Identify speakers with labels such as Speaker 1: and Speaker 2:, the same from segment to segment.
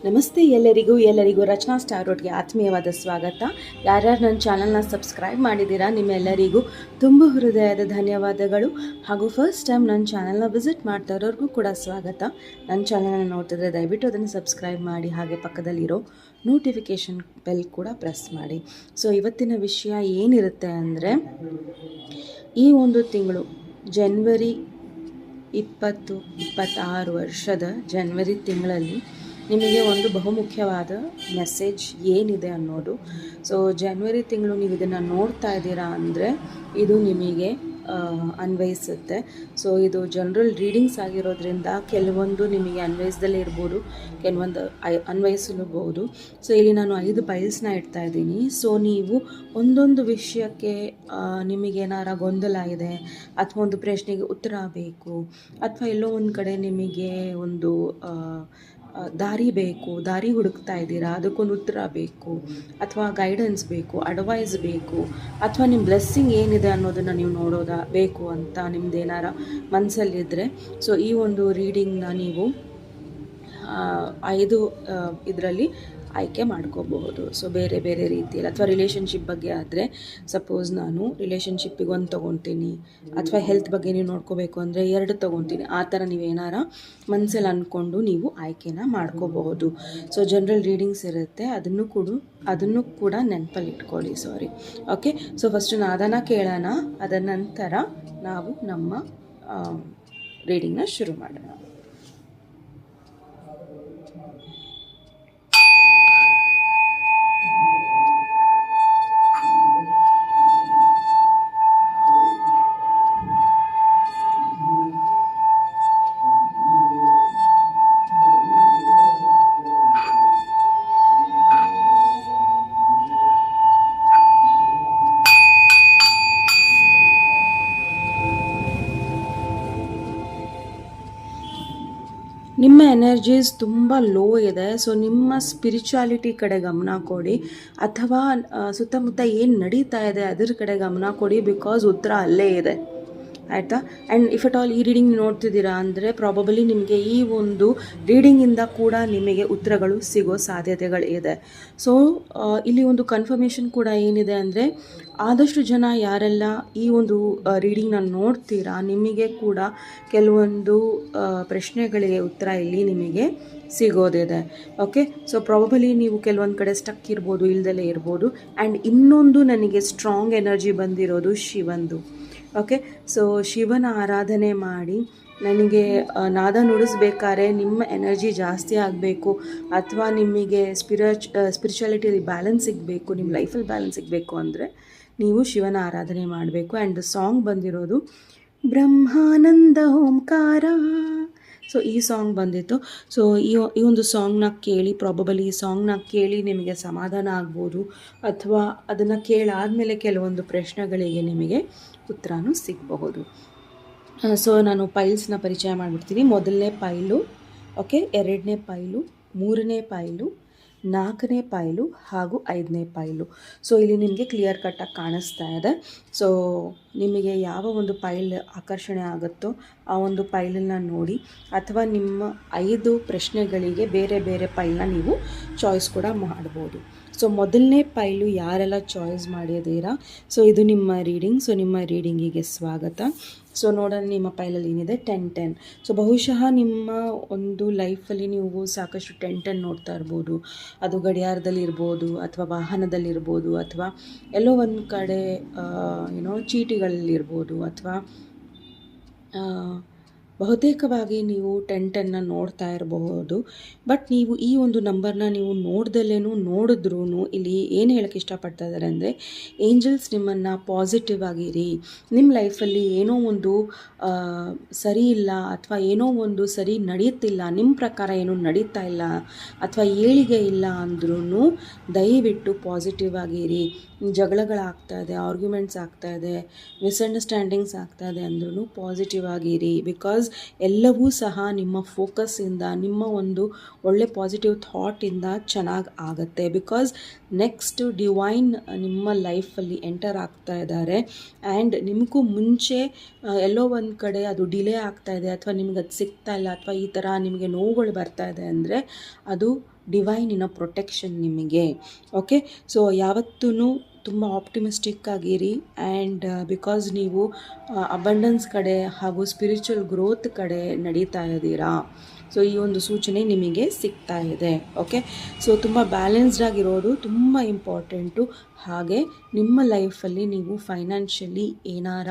Speaker 1: ನಮಸ್ತೆ ಎಲ್ಲರಿಗೂ ರಚನಾ ಸ್ಟಾರ್ ರೋಡ್ಗೆ ಆತ್ಮೀಯವಾದ ಸ್ವಾಗತ. ಯಾರ್ಯಾರು ನನ್ನ ಚಾನಲ್ನ ಸಬ್ಸ್ಕ್ರೈಬ್ ಮಾಡಿದ್ದೀರಾ ನಿಮ್ಮೆಲ್ಲರಿಗೂ ತುಂಬ ಹೃದಯದ ಧನ್ಯವಾದಗಳು. ಹಾಗೂ ಫಸ್ಟ್ ಟೈಮ್ ನನ್ನ ಚಾನಲ್ನ ವಿಸಿಟ್ ಮಾಡ್ತಾ ಇರೋರಿಗೂ ಕೂಡ ಸ್ವಾಗತ. ನನ್ನ ಚಾನಲ್ನ ನೋಡ್ತಿದ್ರೆ ದಯವಿಟ್ಟು ಅದನ್ನು ಸಬ್ಸ್ಕ್ರೈಬ್ ಮಾಡಿ, ಹಾಗೆ ಪಕ್ಕದಲ್ಲಿರೋ ನೋಟಿಫಿಕೇಷನ್ ಬೆಲ್ ಕೂಡ ಪ್ರೆಸ್ ಮಾಡಿ. ಸೊ ಇವತ್ತಿನ ವಿಷಯ ಏನಿರುತ್ತೆ ಅಂದರೆ, ಈ ಒಂದು ತಿಂಗಳು ಜನವರಿ 2026 ವರ್ಷದ ಜನವರಿ ತಿಂಗಳಲ್ಲಿ ನಿಮಗೆ ಒಂದು ಬಹುಮುಖ್ಯವಾದ ಮೆಸೇಜ್ ಏನಿದೆ ಅನ್ನೋದು. ಸೊ ಜನವರಿ ತಿಂಗಳು ನೀವು ಇದನ್ನು ನೋಡ್ತಾ ಇದ್ದೀರಾ ಅಂದರೆ ಇದು ನಿಮಗೆ ಅನ್ವಯಿಸುತ್ತೆ. ಸೊ ಇದು ಜನರಲ್ ರೀಡಿಂಗ್ಸ್ ಆಗಿರೋದ್ರಿಂದ ಕೆಲವೊಂದು ನಿಮಗೆ ಅನ್ವಯಿಸದಲ್ಲೇ ಇರ್ಬೋದು, ಕೆಲವೊಂದು ಅನ್ವಯಿಸಲೂಬಹುದು. ಸೊ ಇಲ್ಲಿ ನಾನು 5 ಪೈಲ್ಸ್ನ ಇಡ್ತಾ ಇದ್ದೀನಿ. ಸೊ ನೀವು ಒಂದೊಂದು ವಿಷಯಕ್ಕೆ ನಿಮಗೇನಾರ ಗೊಂದಲ ಇದೆ, ಅಥವಾ ಒಂದು ಪ್ರಶ್ನೆಗೆ ಉತ್ತರ ಬೇಕು, ಅಥವಾ ಎಲ್ಲೋ ಒಂದು ಕಡೆ ನಿಮಗೆ ಒಂದು ದಾರಿ ಹುಡುಕ್ತಾ ಇದ್ದೀರಾ, ಅದಕ್ಕೊಂದು ಉತ್ತರ ಬೇಕು, ಅಥವಾ ಗೈಡೆನ್ಸ್ ಬೇಕು, ಅಡ್ವೈಸ್ ಬೇಕು, ಅಥವಾ ನಿಮ್ಮ ಬ್ಲೆಸ್ಸಿಂಗ್ ಏನಿದೆ ಅನ್ನೋದನ್ನು ನೀವು ಬೇಕು ಅಂತ ನಿಮ್ದೇನಾರ ಮನಸ್ಸಲ್ಲಿದ್ದರೆ, ಸೊ ಈ ಒಂದು ರೀಡಿಂಗ್ನ ನೀವು 5 ಇದರಲ್ಲಿ ಆಯ್ಕೆ ಮಾಡ್ಕೋಬಹುದು. ಸೊ ಬೇರೆ ಬೇರೆ ರೀತಿಯಲ್ಲಿ, ಅಥವಾ ರಿಲೇಷನ್ಶಿಪ್ ಬಗ್ಗೆ ಆದರೆ ಸಪೋಸ್ ನಾನು ರಿಲೇಷನ್ಶಿಪ್ಪಿಗೆ 1 ತೊಗೊತೀನಿ, ಅಥವಾ ಹೆಲ್ತ್ ಬಗ್ಗೆ ನೀವು ನೋಡ್ಕೋಬೇಕು ಅಂದರೆ 2 ತೊಗೊತೀನಿ. ಆ ಥರ ನೀವೇನಾರ ಮನಸ್ಸಲ್ಲಿ ಅಂದ್ಕೊಂಡು ನೀವು ಆಯ್ಕೆನ ಮಾಡ್ಕೋಬಹುದು. ಸೊ ಜನರಲ್ ರೀಡಿಂಗ್ಸ್ ಇರುತ್ತೆ, ಅದನ್ನು ಕೂಡ ನೆನಪಲ್ಲಿ ಇಟ್ಕೊಳ್ಳಿ. ಓಕೆ. ಸೊ ಫಸ್ಟು ನಾದನ ಕೇಳೋಣ, ಅದರ ನಂತರ ನಾವು ನಮ್ಮ ರೀಡಿಂಗ್ನ ಶುರು ಮಾಡೋಣ. ನಿಮ್ಮ ಎನರ್ಜೀಸ್ ತುಂಬ ಲೋ ಇದೆ. ಸೊ ನಿಮ್ಮ ಸ್ಪಿರಿಚುಯಾಲಿಟಿ ಕಡೆ ಗಮನ ಕೊಡಿ, ಅಥವಾ ಸುತ್ತಮುತ್ತ ಏನು ನಡೀತಾ ಇದೆ ಅದ್ರ ಕಡೆ ಗಮನ ಕೊಡಿ, ಬಿಕಾಸ್ ಉತ್ತರ ಅಲ್ಲೇ ಇದೆ, ಆಯಿತಾ. ಆ್ಯಂಡ್ ಇಫ್ ಅಟ್ ಆಲ್ ಈ ರೀಡಿಂಗ್ ನೋಡ್ತಿದ್ದೀರಾ ಅಂದರೆ ಪ್ರಾಬಬಲಿ ನಿಮಗೆ ಈ ಒಂದು ರೀಡಿಂಗಿಂದ ಕೂಡ ನಿಮಗೆ ಉತ್ತರಗಳು ಸಿಗೋ ಸಾಧ್ಯತೆಗಳಿದೆ. ಸೊ ಇಲ್ಲಿ ಒಂದು ಕನ್ಫರ್ಮೇಷನ್ ಕೂಡ ಏನಿದೆ ಅಂದರೆ, ಆದಷ್ಟು ಜನ ಯಾರೆಲ್ಲ ಈ ಒಂದು ರೀಡಿಂಗ್ನ ನೋಡ್ತೀರಾ, ನಿಮಗೆ ಕೂಡ ಕೆಲವೊಂದು ಪ್ರಶ್ನೆಗಳಿಗೆ ಉತ್ತರ ಇಲ್ಲಿ ನಿಮಗೆ ಸಿಗೋದಿದೆ. ಓಕೆ. ಸೊ ಪ್ರಾಬಬಲಿ ನೀವು ಕೆಲವೊಂದು ಕಡೆ ಸ್ಟಕ್ ಇರ್ಬೋದು, ಇಲ್ದಲೇ ಇರ್ಬೋದು. ಆ್ಯಂಡ್ ಇನ್ನೊಂದು ನನಗೆ ಸ್ಟ್ರಾಂಗ್ ಎನರ್ಜಿ ಬಂದಿರೋದು ಶಿವಂದು. ಓಕೆ. ಸೊ ಶಿವನ ಆರಾಧನೆ ಮಾಡಿ, ನನಗೆ ನಾದ ನುಡಿಸ್ಬೇಕಾದ್ರೆ ನಿಮ್ಮ ಎನರ್ಜಿ ಜಾಸ್ತಿ ಆಗಬೇಕು, ಅಥವಾ ನಿಮಗೆ ಸ್ಪಿರಿಚುಯಾಲಿಟಿಯಲ್ಲಿ ಬ್ಯಾಲೆನ್ಸ್ ಸಿಗಬೇಕು, ನಿಮ್ಮ ಲೈಫಲ್ಲಿ ಬ್ಯಾಲೆನ್ಸ್ ಸಿಗಬೇಕು ಅಂದರೆ ನೀವು ಶಿವನ ಆರಾಧನೆ ಮಾಡಬೇಕು. ಆ್ಯಂಡ್ ಸಾಂಗ್ ಬಂದಿರೋದು ಬ್ರಹ್ಮಾನಂದ ಓಂಕಾರ. ಸೊ ಈ ಸಾಂಗ್ ಬಂದಿತ್ತು. ಸೊ ಈ ಒಂದು ಸಾಂಗ್ನ ಕೇಳಿ, ಪ್ರಾಬಬಲಿ ಈ ಸಾಂಗ್ನ ಕೇಳಿ ನಿಮಗೆ ಸಮಾಧಾನ ಆಗ್ಬೋದು, ಅಥವಾ ಅದನ್ನು ಕೇಳಾದಮೇಲೆ ಕೆಲವೊಂದು ಪ್ರಶ್ನೆಗಳಿಗೆ ನಿಮಗೆ ಉತ್ತರನೂ ಸಿಗಬಹುದು. ಸೊ ನಾನು ಪೈಲ್ಸ್ನ ಪರಿಚಯ ಮಾಡಿಬಿಡ್ತೀನಿ. ಮೊದಲನೇ ಪೈಲು, ಓಕೆ, 2ನೇ ಪೈಲು, 3ನೇ ಪೈಲು, 4ನೇ ಪೈಲು ಹಾಗೂ 5ನೇ ಪೈಲು. ಸೊ ಇಲ್ಲಿ ನಿಮಗೆ ಕ್ಲಿಯರ್ ಕಟ್ಟಾಗಿ ಕಾಣಿಸ್ತಾ ಇದೆ. ಸೊ ನಿಮಗೆ ಯಾವ ಒಂದು ಪೈಲ್ ಆಕರ್ಷಣೆ ಆಗುತ್ತೋ ಆ ಒಂದು ಪೈಲನ್ನು ನೋಡಿ, ಅಥವಾ ನಿಮ್ಮ 5 ಪ್ರಶ್ನೆಗಳಿಗೆ ಬೇರೆ ಬೇರೆ ಪೈಲ್ನ ನೀವು ಚಾಯ್ಸ್ ಕೂಡ ಮಾಡ್ಬೋದು. ಸೊ ಮೊದಲನೇ ಪೈಲು ಯಾರೆಲ್ಲ ಚಾಯ್ಸ್ ಮಾಡಿದ್ದೀರಾ, ಸೊ ಇದು ನಿಮ್ಮ ರೀಡಿಂಗ್. ಸೊ ನಿಮ್ಮ ರೀಡಿಂಗಿಗೆ ಸ್ವಾಗತ. ಸೊ ನೋಡೋಣ ನಿಮ್ಮ ಪೈಲಲ್ಲಿ ಏನಿದೆ. 10-10. ಸೊ ಬಹುಶಃ ನಿಮ್ಮ ಒಂದು ಲೈಫಲ್ಲಿ ನೀವು ಸಾಕಷ್ಟು 10-10 ನೋಡ್ತಾ ಇರ್ಬೋದು. ಅದು ಗಡಿಯಾರದಲ್ಲಿರ್ಬೋದು, ಅಥವಾ ವಾಹನದಲ್ಲಿರ್ಬೋದು, ಅಥವಾ ಎಲ್ಲೋ ಒಂದು ಕಡೆ ಚೀಟಿಗಳಲ್ಲಿರ್ಬೋದು, ಅಥವಾ ಬಹುತೇಕವಾಗಿ ನೀವು 10-10ನ ನೋಡ್ತಾ ಇರಬಹುದು. ಬಟ್ ನೀವು ಈ ಒಂದು ನಂಬರ್ನ ನೀವು ನೋಡಿದ್ರೂ ಇಲ್ಲಿ ಏನು ಹೇಳೋಕ್ಕೆ ಇಷ್ಟಪಡ್ತಾ ಇದ್ದಾರೆ ಅಂದರೆ, ಏಂಜಲ್ಸ್ ನಿಮ್ಮನ್ನು ಪಾಸಿಟಿವ್ ಆಗಿರಿ, ನಿಮ್ಮ ಲೈಫಲ್ಲಿ ಏನೋ ಒಂದು ಸರಿ ಇಲ್ಲ, ಅಥವಾ ಏನೋ ಒಂದು ಸರಿ ನಡೆಯುತ್ತಿಲ್ಲ, ನಿಮ್ಮ ಪ್ರಕಾರ ಏನೂ ನಡೀತಾ ಇಲ್ಲ, ಅಥವಾ ಏಳಿಗೆ ಇಲ್ಲ ಅಂದ್ರೂ ದಯವಿಟ್ಟು ಪಾಸಿಟಿವ್ ಆಗಿರಿ. ಜಗಳಗಳಾಗ್ತಾ ಇದೆ, ಆರ್ಗ್ಯುಮೆಂಟ್ಸ್ ಆಗ್ತಾ ಇದೆ, ಮಿಸ್ಅಂಡರ್ಸ್ಟ್ಯಾಂಡಿಂಗ್ಸ್ ಆಗ್ತಾ ಇದೆ ಅಂದ್ರೂ ಪಾಸಿಟಿವ್ ಆಗಿರಿ. ಬಿಕಾಸ್ ಎಲ್ಲವೂ ಸಹ ನಿಮ್ಮ ಫೋಕಸ್ಸಿಂದ, ನಿಮ್ಮ ಒಂದು ಒಳ್ಳೆ ಪಾಸಿಟಿವ್ ಥಾಟಿಂದ ಚೆನ್ನಾಗಿ ಆಗುತ್ತೆ. ಬಿಕಾಸ್ ನೆಕ್ಸ್ಟ್ ಡಿವೈನ್ ನಿಮ್ಮ ಲೈಫಲ್ಲಿ ಎಂಟರ್ ಆಗ್ತಾ ಇದ್ದಾರೆ. ಆ್ಯಂಡ್ ನಿಮಗೂ ಮುಂಚೆ ಎಲ್ಲೋ ಒಂದು ಕಡೆ ಅದು ಡಿಲೇ ಆಗ್ತಾ ಇದೆ, ಅಥವಾ ನಿಮ್ಗೆ ಅದು ಸಿಗ್ತಾ ಇಲ್ಲ, ಅಥವಾ ಈ ಥರ ನಿಮಗೆ ನೋವುಗಳು ಬರ್ತಾ ಇದೆ ಅಂದರೆ ಅದು ಡಿವೈನಿನ ಪ್ರೊಟೆಕ್ಷನ್ ನಿಮಗೆ. ಓಕೆ, ಸೊ ಯಾವತ್ತೂ ತುಂಬ ಆಪ್ಟಿಮಿಸ್ಟಿಕ್ ಆಗಿರಿ. ಆ್ಯಂಡ್ ಬಿಕಾಸ್ ನೀವು ಅಬಂಡೆನ್ಸ್ ಕಡೆ ಹಾಗೂ ಸ್ಪಿರಿಚುವಲ್ ಗ್ರೋತ್ ಕಡೆ ನಡೀತಾ ಇದ್ದೀರಾ. ಸೊ ಈ ಒಂದು ಸೂಚನೆ ನಿಮಗೆ ಸಿಗ್ತಾ ಇದೆ. ಓಕೆ, ಸೊ ತುಂಬ ಬ್ಯಾಲೆನ್ಸ್ಡ್ ಆಗಿರೋದು ತುಂಬ ಇಂಪಾರ್ಟೆಂಟು. ಹಾಗೆ ನಿಮ್ಮ ಲೈಫಲ್ಲಿ ನೀವು ಫೈನಾನ್ಷಿಯಲಿ ಏನಾರ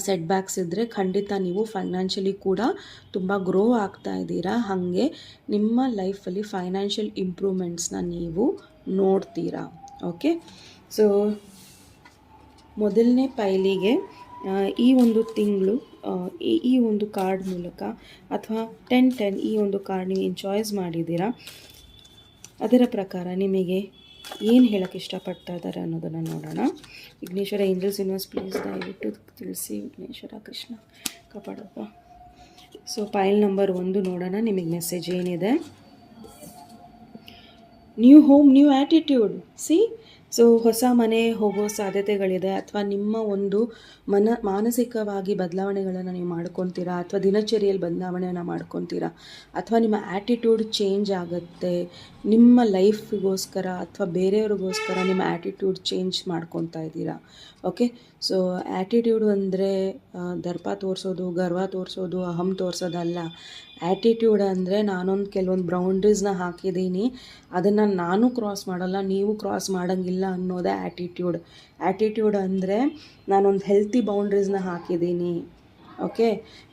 Speaker 1: ಸೆಟ್ ಬ್ಯಾಕ್ಸ್ ಇದ್ದರೆ ಖಂಡಿತ ನೀವು ಫೈನಾನ್ಷಿಯಲಿ ಕೂಡ ತುಂಬ ಗ್ರೋ ಆಗ್ತಾ ಇದ್ದೀರಾ. ಹಾಗೆ ನಿಮ್ಮ ಲೈಫಲ್ಲಿ ಫೈನಾನ್ಷಿಯಲ್ ಇಂಪ್ರೂವ್ಮೆಂಟ್ಸ್ನ ನೀವು ನೋಡ್ತೀರಾ. ಓಕೆ, ಸೊ ಮೊದಲನೇ ಪೈಲಿಗೆ ಈ ಒಂದು ತಿಂಗಳು ಈ ಒಂದು ಕಾರ್ಡ್ ಮೂಲಕ ಅಥವಾ 10-10 ಈ ಒಂದು ಕಾರ್ಡ್ ನೀವು ಏನು ಚಾಯ್ಸ್ ಮಾಡಿದ್ದೀರಾ ಅದರ ಪ್ರಕಾರ ನಿಮಗೆ ಏನು ಹೇಳೋಕ್ಕೆ ಇಷ್ಟಪಡ್ತಾ ಇದ್ದಾರೆ ಅನ್ನೋದನ್ನು ನೋಡೋಣ. ವಿಘ್ನೇಶ್ವರ ಏಂಜಲ್ಸ್ ಯೂನಿವರ್ಸ್ ಪ್ಲೀಸ್ ದಯವಿಟ್ಟು ತಿಳಿಸಿ. ವಿಘ್ನೇಶ್ವರ ಕೃಷ್ಣ ಕಾಪಾಡಪ್ಪ. ಸೊ ಪೈಲ್ ನಂಬರ್ 1 ನೋಡೋಣ ನಿಮಗೆ ಮೆಸೇಜ್ ಏನಿದೆ. New home, new attitude. See, so ಹೊಸ ಮನೆ ಹೋಗೋ ಸಾಧ್ಯತೆಗಳಿದೆ, ಅಥವಾ ನಿಮ್ಮ ಒಂದು ಮಾನಸಿಕವಾಗಿ ಬದಲಾವಣೆಗಳನ್ನು ನೀವು ಮಾಡ್ಕೊತೀರಾ, ಅಥವಾ ದಿನಚರಿಯಲ್ಲಿ ಬದಲಾವಣೆಯನ್ನು ಮಾಡ್ಕೊತೀರಾ, ಅಥವಾ ನಿಮ್ಮ ಆ್ಯಟಿಟ್ಯೂಡ್ ಚೇಂಜ್ ಆಗುತ್ತೆ. ನಿಮ್ಮ ಲೈಫಿಗೋಸ್ಕರ ಅಥವಾ ಬೇರೆಯವ್ರಿಗೋಸ್ಕರ ನಿಮ್ಮ ಆ್ಯಟಿಟ್ಯೂಡ್ ಚೇಂಜ್ ಮಾಡ್ಕೊತಾ ಇದ್ದೀರಾ. ಓಕೆ, ಸೊ ಆ್ಯಟಿಟ್ಯೂಡು ಅಂದರೆ ದರ್ಪ ತೋರಿಸೋದು, ಗರ್ವ ತೋರಿಸೋದು, ಅಹಂ ತೋರಿಸೋದಲ್ಲ. ಆ್ಯಟಿಟ್ಯೂಡ್ ಅಂದರೆ ನಾನೊಂದು ಕೆಲವೊಂದು ಬೌಂಡ್ರೀಸ್ನ ಹಾಕಿದ್ದೀನಿ, ಅದನ್ನು ನಾನು ಕ್ರಾಸ್ ಮಾಡಲ್ಲ, ನೀವು ಕ್ರಾಸ್ ಮಾಡೋಂಗಿಲ್ಲ ಅನ್ನೋದೇ ಆ್ಯಟಿಟ್ಯೂಡ್. ಆ್ಯಟಿಟ್ಯೂಡ್ ಅಂದರೆ ನಾನೊಂದು ಹೆಲ್ತಿ ಬೌಂಡ್ರೀಸ್ನ ಹಾಕಿದ್ದೀನಿ. ಓಕೆ,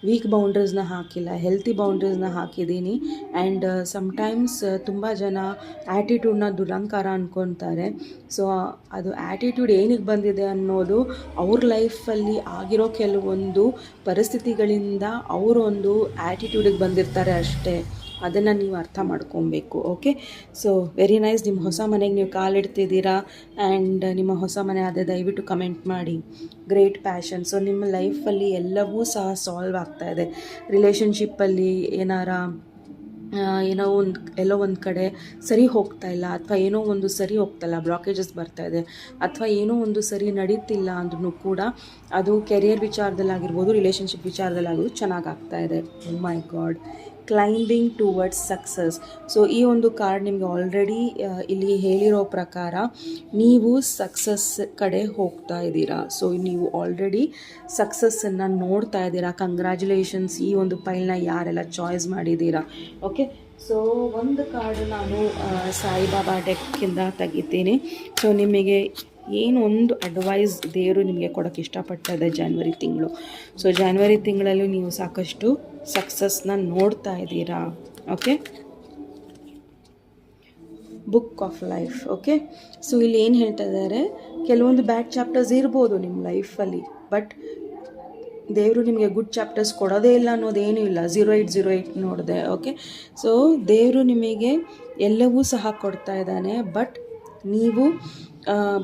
Speaker 1: ವೀಕ್ ಬೌಂಡ್ರೀಸ್ನ ಹಾಕಿಲ್ಲ, ಹೆಲ್ತಿ ಬೌಂಡ್ರೀಸ್ನ ಹಾಕಿದ್ದೀನಿ. ಆ್ಯಂಡ್ ಸಮ್ಟೈಮ್ಸ್ ತುಂಬ ಜನ ಆ್ಯಟಿಟ್ಯೂಡ್ನ ದುರಂಕಾರ ಅಂದ್ಕೊತಾರೆ. ಸೊ ಅದು ಆ್ಯಟಿಟ್ಯೂಡ್ ಏನಕ್ಕೆ ಬಂದಿದೆ ಅನ್ನೋದು ಅವ್ರ ಲೈಫಲ್ಲಿ ಆಗಿರೋ ಕೆಲವೊಂದು ಪರಿಸ್ಥಿತಿಗಳಿಂದ ಅವರೊಂದು ಆ್ಯಟಿಟ್ಯೂಡಿಗೆ ಬಂದಿರ್ತಾರೆ ಅಷ್ಟೇ. ಅದನ್ನು ನೀವು ಅರ್ಥ ಮಾಡ್ಕೊಬೇಕು. Okay, so very nice. ನಿಮ್ಮ ಹೊಸ ಮನೆಗೆ ನೀವು ಕಾಲಿಡ್ತಿದ್ದೀರಾ ಆ್ಯಂಡ್ ನಿಮ್ಮ ಹೊಸ ಮನೆ ಅದೇ ದಯವಿಟ್ಟು ಕಮೆಂಟ್ ಮಾಡಿ. Great passion. ಸೊ ನಿಮ್ಮ ಲೈಫಲ್ಲಿ ಎಲ್ಲವೂ ಸಹ ಸಾಲ್ವ್ ಆಗ್ತಾಯಿದೆ. ರಿಲೇಷನ್ಶಿಪ್ಪಲ್ಲಿ ಎಲ್ಲೋ ಒಂದು ಕಡೆ ಸರಿ ಹೋಗ್ತಾ ಇಲ್ಲ, ಅಥವಾ ಏನೋ ಒಂದು ಸರಿ ಹೋಗ್ತಾಯಿಲ್ಲ, ಬ್ಲಾಕೇಜಸ್ ಬರ್ತಾಯಿದೆ, ಅಥವಾ ಏನೋ ಒಂದು ಸರಿ ನಡೀತಿಲ್ಲ ಅಂದ್ರೂ ಕೂಡ ಅದು ಕೆರಿಯರ್ ವಿಚಾರದಲ್ಲಾಗಿರ್ಬೋದು, ರಿಲೇಷನ್ಶಿಪ್ ವಿಚಾರದಲ್ಲಾಗಿರ್ಬೋದು ಚೆನ್ನಾಗಾಗ್ತಾಯಿದೆ. Oh my God, climbing towards success. So ಈ ಒಂದು ಕಾರ್ಡ್ ನಿಮಗೆ ಆಲ್ರೆಡಿ ಇಲ್ಲಿ ಹೇಳಿರೋ ಪ್ರಕಾರ ನೀವು ಸಕ್ಸಸ್ ಕಡೆ ಹೋಗ್ತಾ ಇದ್ದೀರಾ. ಸೊ ನೀವು ಆಲ್ರೆಡಿ ಸಕ್ಸಸ್ಸನ್ನು ನೋಡ್ತಾ ಇದ್ದೀರಾ. ಕಂಗ್ರ್ಯಾಚುಲೇಷನ್ಸ್. ಈ ಒಂದು ಫೈಲ್ನ ಯಾರೆಲ್ಲ ಚಾಯ್ಸ್ ಮಾಡಿದ್ದೀರಾ. ಓಕೆ, ಸೊ ಒಂದು ಕಾರ್ಡ್ ನಾನು ಸಾಯಿಬಾಬಾ ಡೆಕ್ಕಿಂದ ತೆಗಿತೀನಿ. ಸೊ ನಿಮಗೆ ಏನು ಒಂದು ಅಡ್ವೈಸ್ ದೇವರು ನಿಮಗೆ ಕೊಡೋಕ್ಕೆ ಇಷ್ಟಪಟ್ಟಿದೆ ಜನವರಿ ತಿಂಗಳು. ಸೊ ಜನವರಿ ತಿಂಗಳಲ್ಲಿ ನೀವು ಸಾಕಷ್ಟು ಸಕ್ಸಸ್ನ ನೋಡ್ತಾ ಇದ್ದೀರಾ. Okay, book of life. Okay, so ಇಲ್ಲಿ ಏನು ಹೇಳ್ತಾ ಇದ್ದಾರೆ, ಕೆಲವೊಂದು ಬ್ಯಾಡ್ ಚಾಪ್ಟರ್ಸ್ ಇರ್ಬೋದು ನಿಮ್ಮ ಲೈಫಲ್ಲಿ, ಬಟ್ ದೇವರು ನಿಮಗೆ ಗುಡ್ ಚಾಪ್ಟರ್ಸ್ ಕೊಡೋದೇ ಇಲ್ಲ ಅನ್ನೋದೇನೂ ಇಲ್ಲ. 0808 ನೋಡಿದೆ. ಓಕೆ, ಸೊ ದೇವರು ನಿಮಗೆ ಎಲ್ಲವೂ ಸಹ ಕೊಡ್ತಾ ಇದ್ದಾನೆ, ಬಟ್ ನೀವು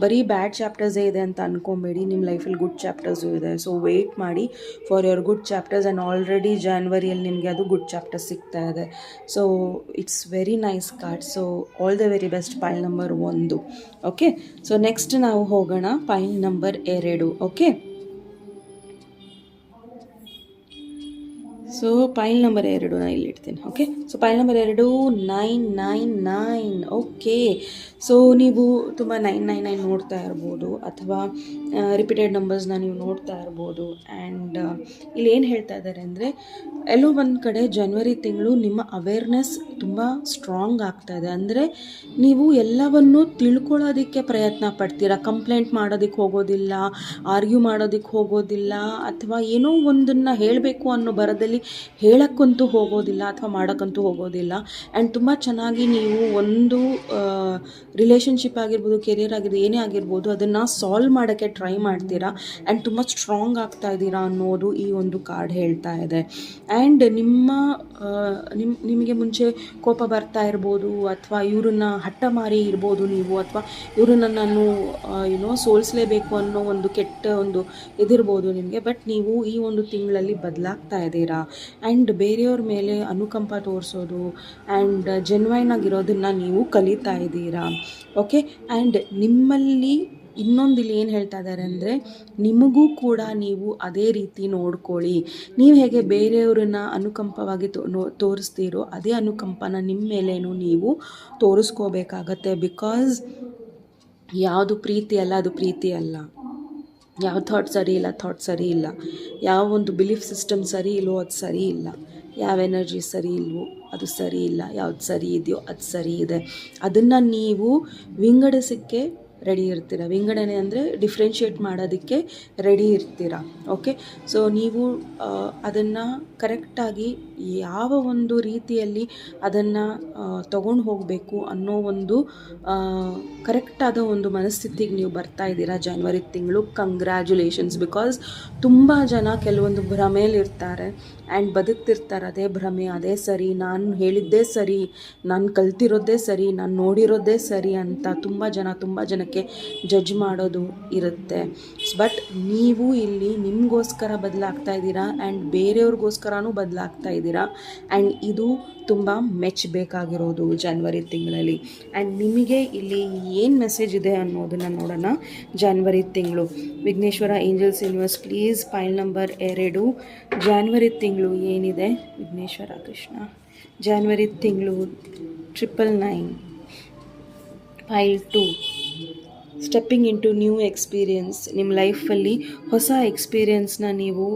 Speaker 1: ಬರೀ ಬ್ಯಾಡ್ ಚಾಪ್ಟರ್ಸೇ ಇದೆ ಅಂತ ಅಂದ್ಕೊಬೇಡಿ. ನಿಮ್ಮ ಲೈಫಲ್ಲಿ ಗುಡ್ ಚಾಪ್ಟರ್ಸು ಇದೆ. ಸೊ ವೆಯ್ಟ್ ಮಾಡಿ for your good chapters. And already ಜಾನ್ವರಿಯಲ್ಲಿ ನಿಮಗೆ ಅದು ಗುಡ್ ಚಾಪ್ಟರ್ಸ್ ಸಿಗ್ತಾ ಇದೆ. So it's very nice card. So all the very best ಪೈಲ್ number 1. Okay, so next ನಾವು ಹೋಗೋಣ pile number 2. Okay, so pile number 2 ನಾನು ಇಲ್ಲಿ ಇಡ್ತೀನಿ. Okay, so pile number 2 999. Okay, so ನೀವು ತುಂಬ 999 ನೋಡ್ತಾ ಇರ್ಬೋದು, ಅಥವಾ ರಿಪೀಟೆಡ್ ನಂಬರ್ಸ್ನ ನೀವು ನೋಡ್ತಾ ಇರ್ಬೋದು. ಆ್ಯಂಡ್ ಇಲ್ಲಿ ಏನು ಹೇಳ್ತಾ ಇದ್ದಾರೆ ಅಂದರೆ, ಎಲ್ಲೋ ಒಂದು ಕಡೆ ಜನವರಿ ತಿಂಗಳು ನಿಮ್ಮ ಅವೇರ್ನೆಸ್ ತುಂಬ ಸ್ಟ್ರಾಂಗ್ ಆಗ್ತಾಯಿದೆ. ಅಂದರೆ ನೀವು ಎಲ್ಲವನ್ನೂ ತಿಳ್ಕೊಳ್ಳೋದಕ್ಕೆ ಪ್ರಯತ್ನ ಪಡ್ತೀರಾ. ಕಂಪ್ಲೇಂಟ್ ಮಾಡೋದಕ್ಕೆ ಹೋಗೋದಿಲ್ಲ, ಆರ್ಗ್ಯೂ ಮಾಡೋದಕ್ಕೆ ಹೋಗೋದಿಲ್ಲ, ಅಥವಾ ಏನೋ ಒಂದನ್ನು ಹೇಳಬೇಕು ಅನ್ನೋ ಬರದಲ್ಲಿ ಹೇಳಕ್ಕಂತೂ ಹೋಗೋದಿಲ್ಲ, ಅಥವಾ ಮಾಡೋಕ್ಕಂತೂ ಹೋಗೋದಿಲ್ಲ. ಆ್ಯಂಡ್ ತುಂಬ ಚೆನ್ನಾಗಿ ನೀವು ಒಂದು ರಿಲೇಷನ್ಶಿಪ್ ಆಗಿರ್ಬೋದು, ಕೆರಿಯರ್ ಆಗಿರ್ಬೋದು, ಏನೇ ಆಗಿರ್ಬೋದು, ಅದನ್ನು ಸಾಲ್ವ್ ಮಾಡೋಕ್ಕೆ ಟ್ರೈ ಮಾಡ್ತೀರಾ. ಆ್ಯಂಡ್ ತುಂಬ ಸ್ಟ್ರಾಂಗ್ ಆಗ್ತಾ ಇದ್ದೀರಾ ಅನ್ನೋದು ಈ ಒಂದು ಕಾರ್ಡ್ ಹೇಳ್ತಾ ಇದೆ. ಆ್ಯಂಡ್ ನಿಮಗೆ ಮುಂಚೆ ಕೋಪ ಬರ್ತಾ ಇರ್ಬೋದು, ಅಥವಾ ಇವ್ರನ್ನ ಹಠ ಮಾರಿ ಇರ್ಬೋದು ನೀವು, ಅಥವಾ ಇವ್ರನ್ನ ನಾನು ಸೋಲಿಸಲೇಬೇಕು ಅನ್ನೋ ಒಂದು ಕೆಟ್ಟ ಒಂದು ಇದಿರ್ಬೋದು ನಿಮಗೆ. ಬಟ್ ನೀವು ಈ ಒಂದು ತಿಂಗಳಲ್ಲಿ ಬದಲಾಗ್ತಾ ಇದ್ದೀರಾ. ಆ್ಯಂಡ್ ಬೇರೆಯವ್ರ ಮೇಲೆ ಅನುಕಂಪ ತೋರಿಸೋದು ಆ್ಯಂಡ್ ಜೆನ್ವೈನ್ ಆಗಿರೋದನ್ನು ನೀವು ಕಲಿತಾ ಇದ್ದೀರಾ. ಓಕೆ, ಆ್ಯಂಡ್ ನಿಮ್ಮಲ್ಲಿ ಇನ್ನೊಂದು ಇಲ್ಲಿ ಏನು ಹೇಳ್ತಾ ಇದ್ದಾರೆ ಅಂದರೆ, ನಿಮಗೂ ಕೂಡ ನೀವು ಅದೇ ರೀತಿ ನೋಡ್ಕೊಳ್ಳಿ. ನೀವು ಹೇಗೆ ಬೇರೆಯವ್ರನ್ನ ಅನುಕಂಪವಾಗಿ ತೋರಿಸ್ತೀರೋ ಅದೇ ಅನುಕಂಪನ ನಿಮ್ಮ ಮೇಲೇನು ನೀವು ತೋರಿಸ್ಕೋಬೇಕಾಗತ್ತೆ. ಬಿಕಾಸ್ ಯಾವುದು ಪ್ರೀತಿ ಅಲ್ಲ ಅದು ಪ್ರೀತಿ ಅಲ್ಲ, ಯಾವ ಥಾಟ್ ಸರಿ ಇಲ್ಲ ಥಾಟ್ ಸರಿ ಇಲ್ಲ, ಯಾವ ಒಂದು ಬಿಲೀಫ್ ಸಿಸ್ಟಮ್ ಸರಿ ಇಲ್ವೋ ಅದು ಸರಿ ಇಲ್ಲ, ಯಾವ ಎನರ್ಜಿ ಸರಿ ಇಲ್ವೋ ಅದು ಸರಿ ಇಲ್ಲ, ಯಾವ್ದು ಸರಿ ಇದೆಯೋ ಅದು ಸರಿ ಇದೆ. ಅದನ್ನು ನೀವು ವಿಂಗಡಿಸೋಕ್ಕೆ ರೆಡಿ ಇರ್ತೀರ. ವಿಂಗಡಣೆ ಅಂದರೆ ಡಿಫ್ರೆನ್ಷಿಯೇಟ್ ಮಾಡೋದಕ್ಕೆ ರೆಡಿ ಇರ್ತೀರ. ಓಕೆ, ಸೊ ನೀವು ಅದನ್ನು ಕರೆಕ್ಟಾಗಿ ಯಾವ ಒಂದು ರೀತಿಯಲ್ಲಿ ಅದನ್ನು ತಗೊಂಡು ಹೋಗಬೇಕು ಅನ್ನೋ ಒಂದು ಕರೆಕ್ಟಾದ ಒಂದು ಮನಸ್ಥಿತಿಗೆ ನೀವು ಬರ್ತಾ ಇದ್ದೀರಾ ಜನವರಿ ತಿಂಗಳು. ಕಂಗ್ರ್ಯಾಚುಲೇಷನ್ಸ್. ಬಿಕಾಸ್ ತುಂಬ ಜನ ಕೆಲವೊಂದು ಭ್ರಮೆಯಲ್ಲಿರ್ತಾರೆ ಆ್ಯಂಡ್ ಬದುಕ್ತಿರ್ತಾರೆ ಅದೇ ಭ್ರಮೆ, ಅದೇ ಸರಿ, ನಾನು ಹೇಳಿದ್ದೇ ಸರಿ, ನಾನು ಕಲ್ತಿರೋದೇ ಸರಿ, ನಾನು ನೋಡಿರೋದೇ ಸರಿ ಅಂತ ತುಂಬ ಜನಕ್ಕೆ ಜಡ್ಜ್ ಮಾಡೋದು ಇರುತ್ತೆ. ಬಟ್ ನೀವು ಇಲ್ಲಿ ನಿಮಗೋಸ್ಕರ ಬದಲಾಗ್ತಾ ಇದ್ದೀರಾ ಆ್ಯಂಡ್ ಬೇರೆಯವ್ರಿಗೋಸ್ಕರನೂ ಬದಲಾಗ್ತಾ ಇದ್ದೀರಾ. ಆ್ಯಂಡ್ ಇದು ತುಂಬ ಮೆಚ್ಚಬೇಕಾಗಿರೋದು ಜನವರಿ ತಿಂಗಳಲ್ಲಿ. ಆ್ಯಂಡ್ ನಿಮಗೆ ಇಲ್ಲಿ ಏನು ಮೆಸೇಜ್ ಇದೆ ಅನ್ನೋದನ್ನು ನೋಡೋಣ. ಜನವರಿ ತಿಂಗಳು Vighneshwara angels universe please file number 2 January ತಿಂಗಳು ಏನಿದೆ ವಿಘ್ನೇಶ್ವರ ಕೃಷ್ಣ. ಜಾನ್ವರಿ ತಿಂಗಳು 999 file 2 stepping into new experience. ನಿಮ್ಮ ಲೈಫಲ್ಲಿ ಹೊಸ ಎಕ್ಸ್ಪೀರಿಯನ್ಸ್ನ ನೀವು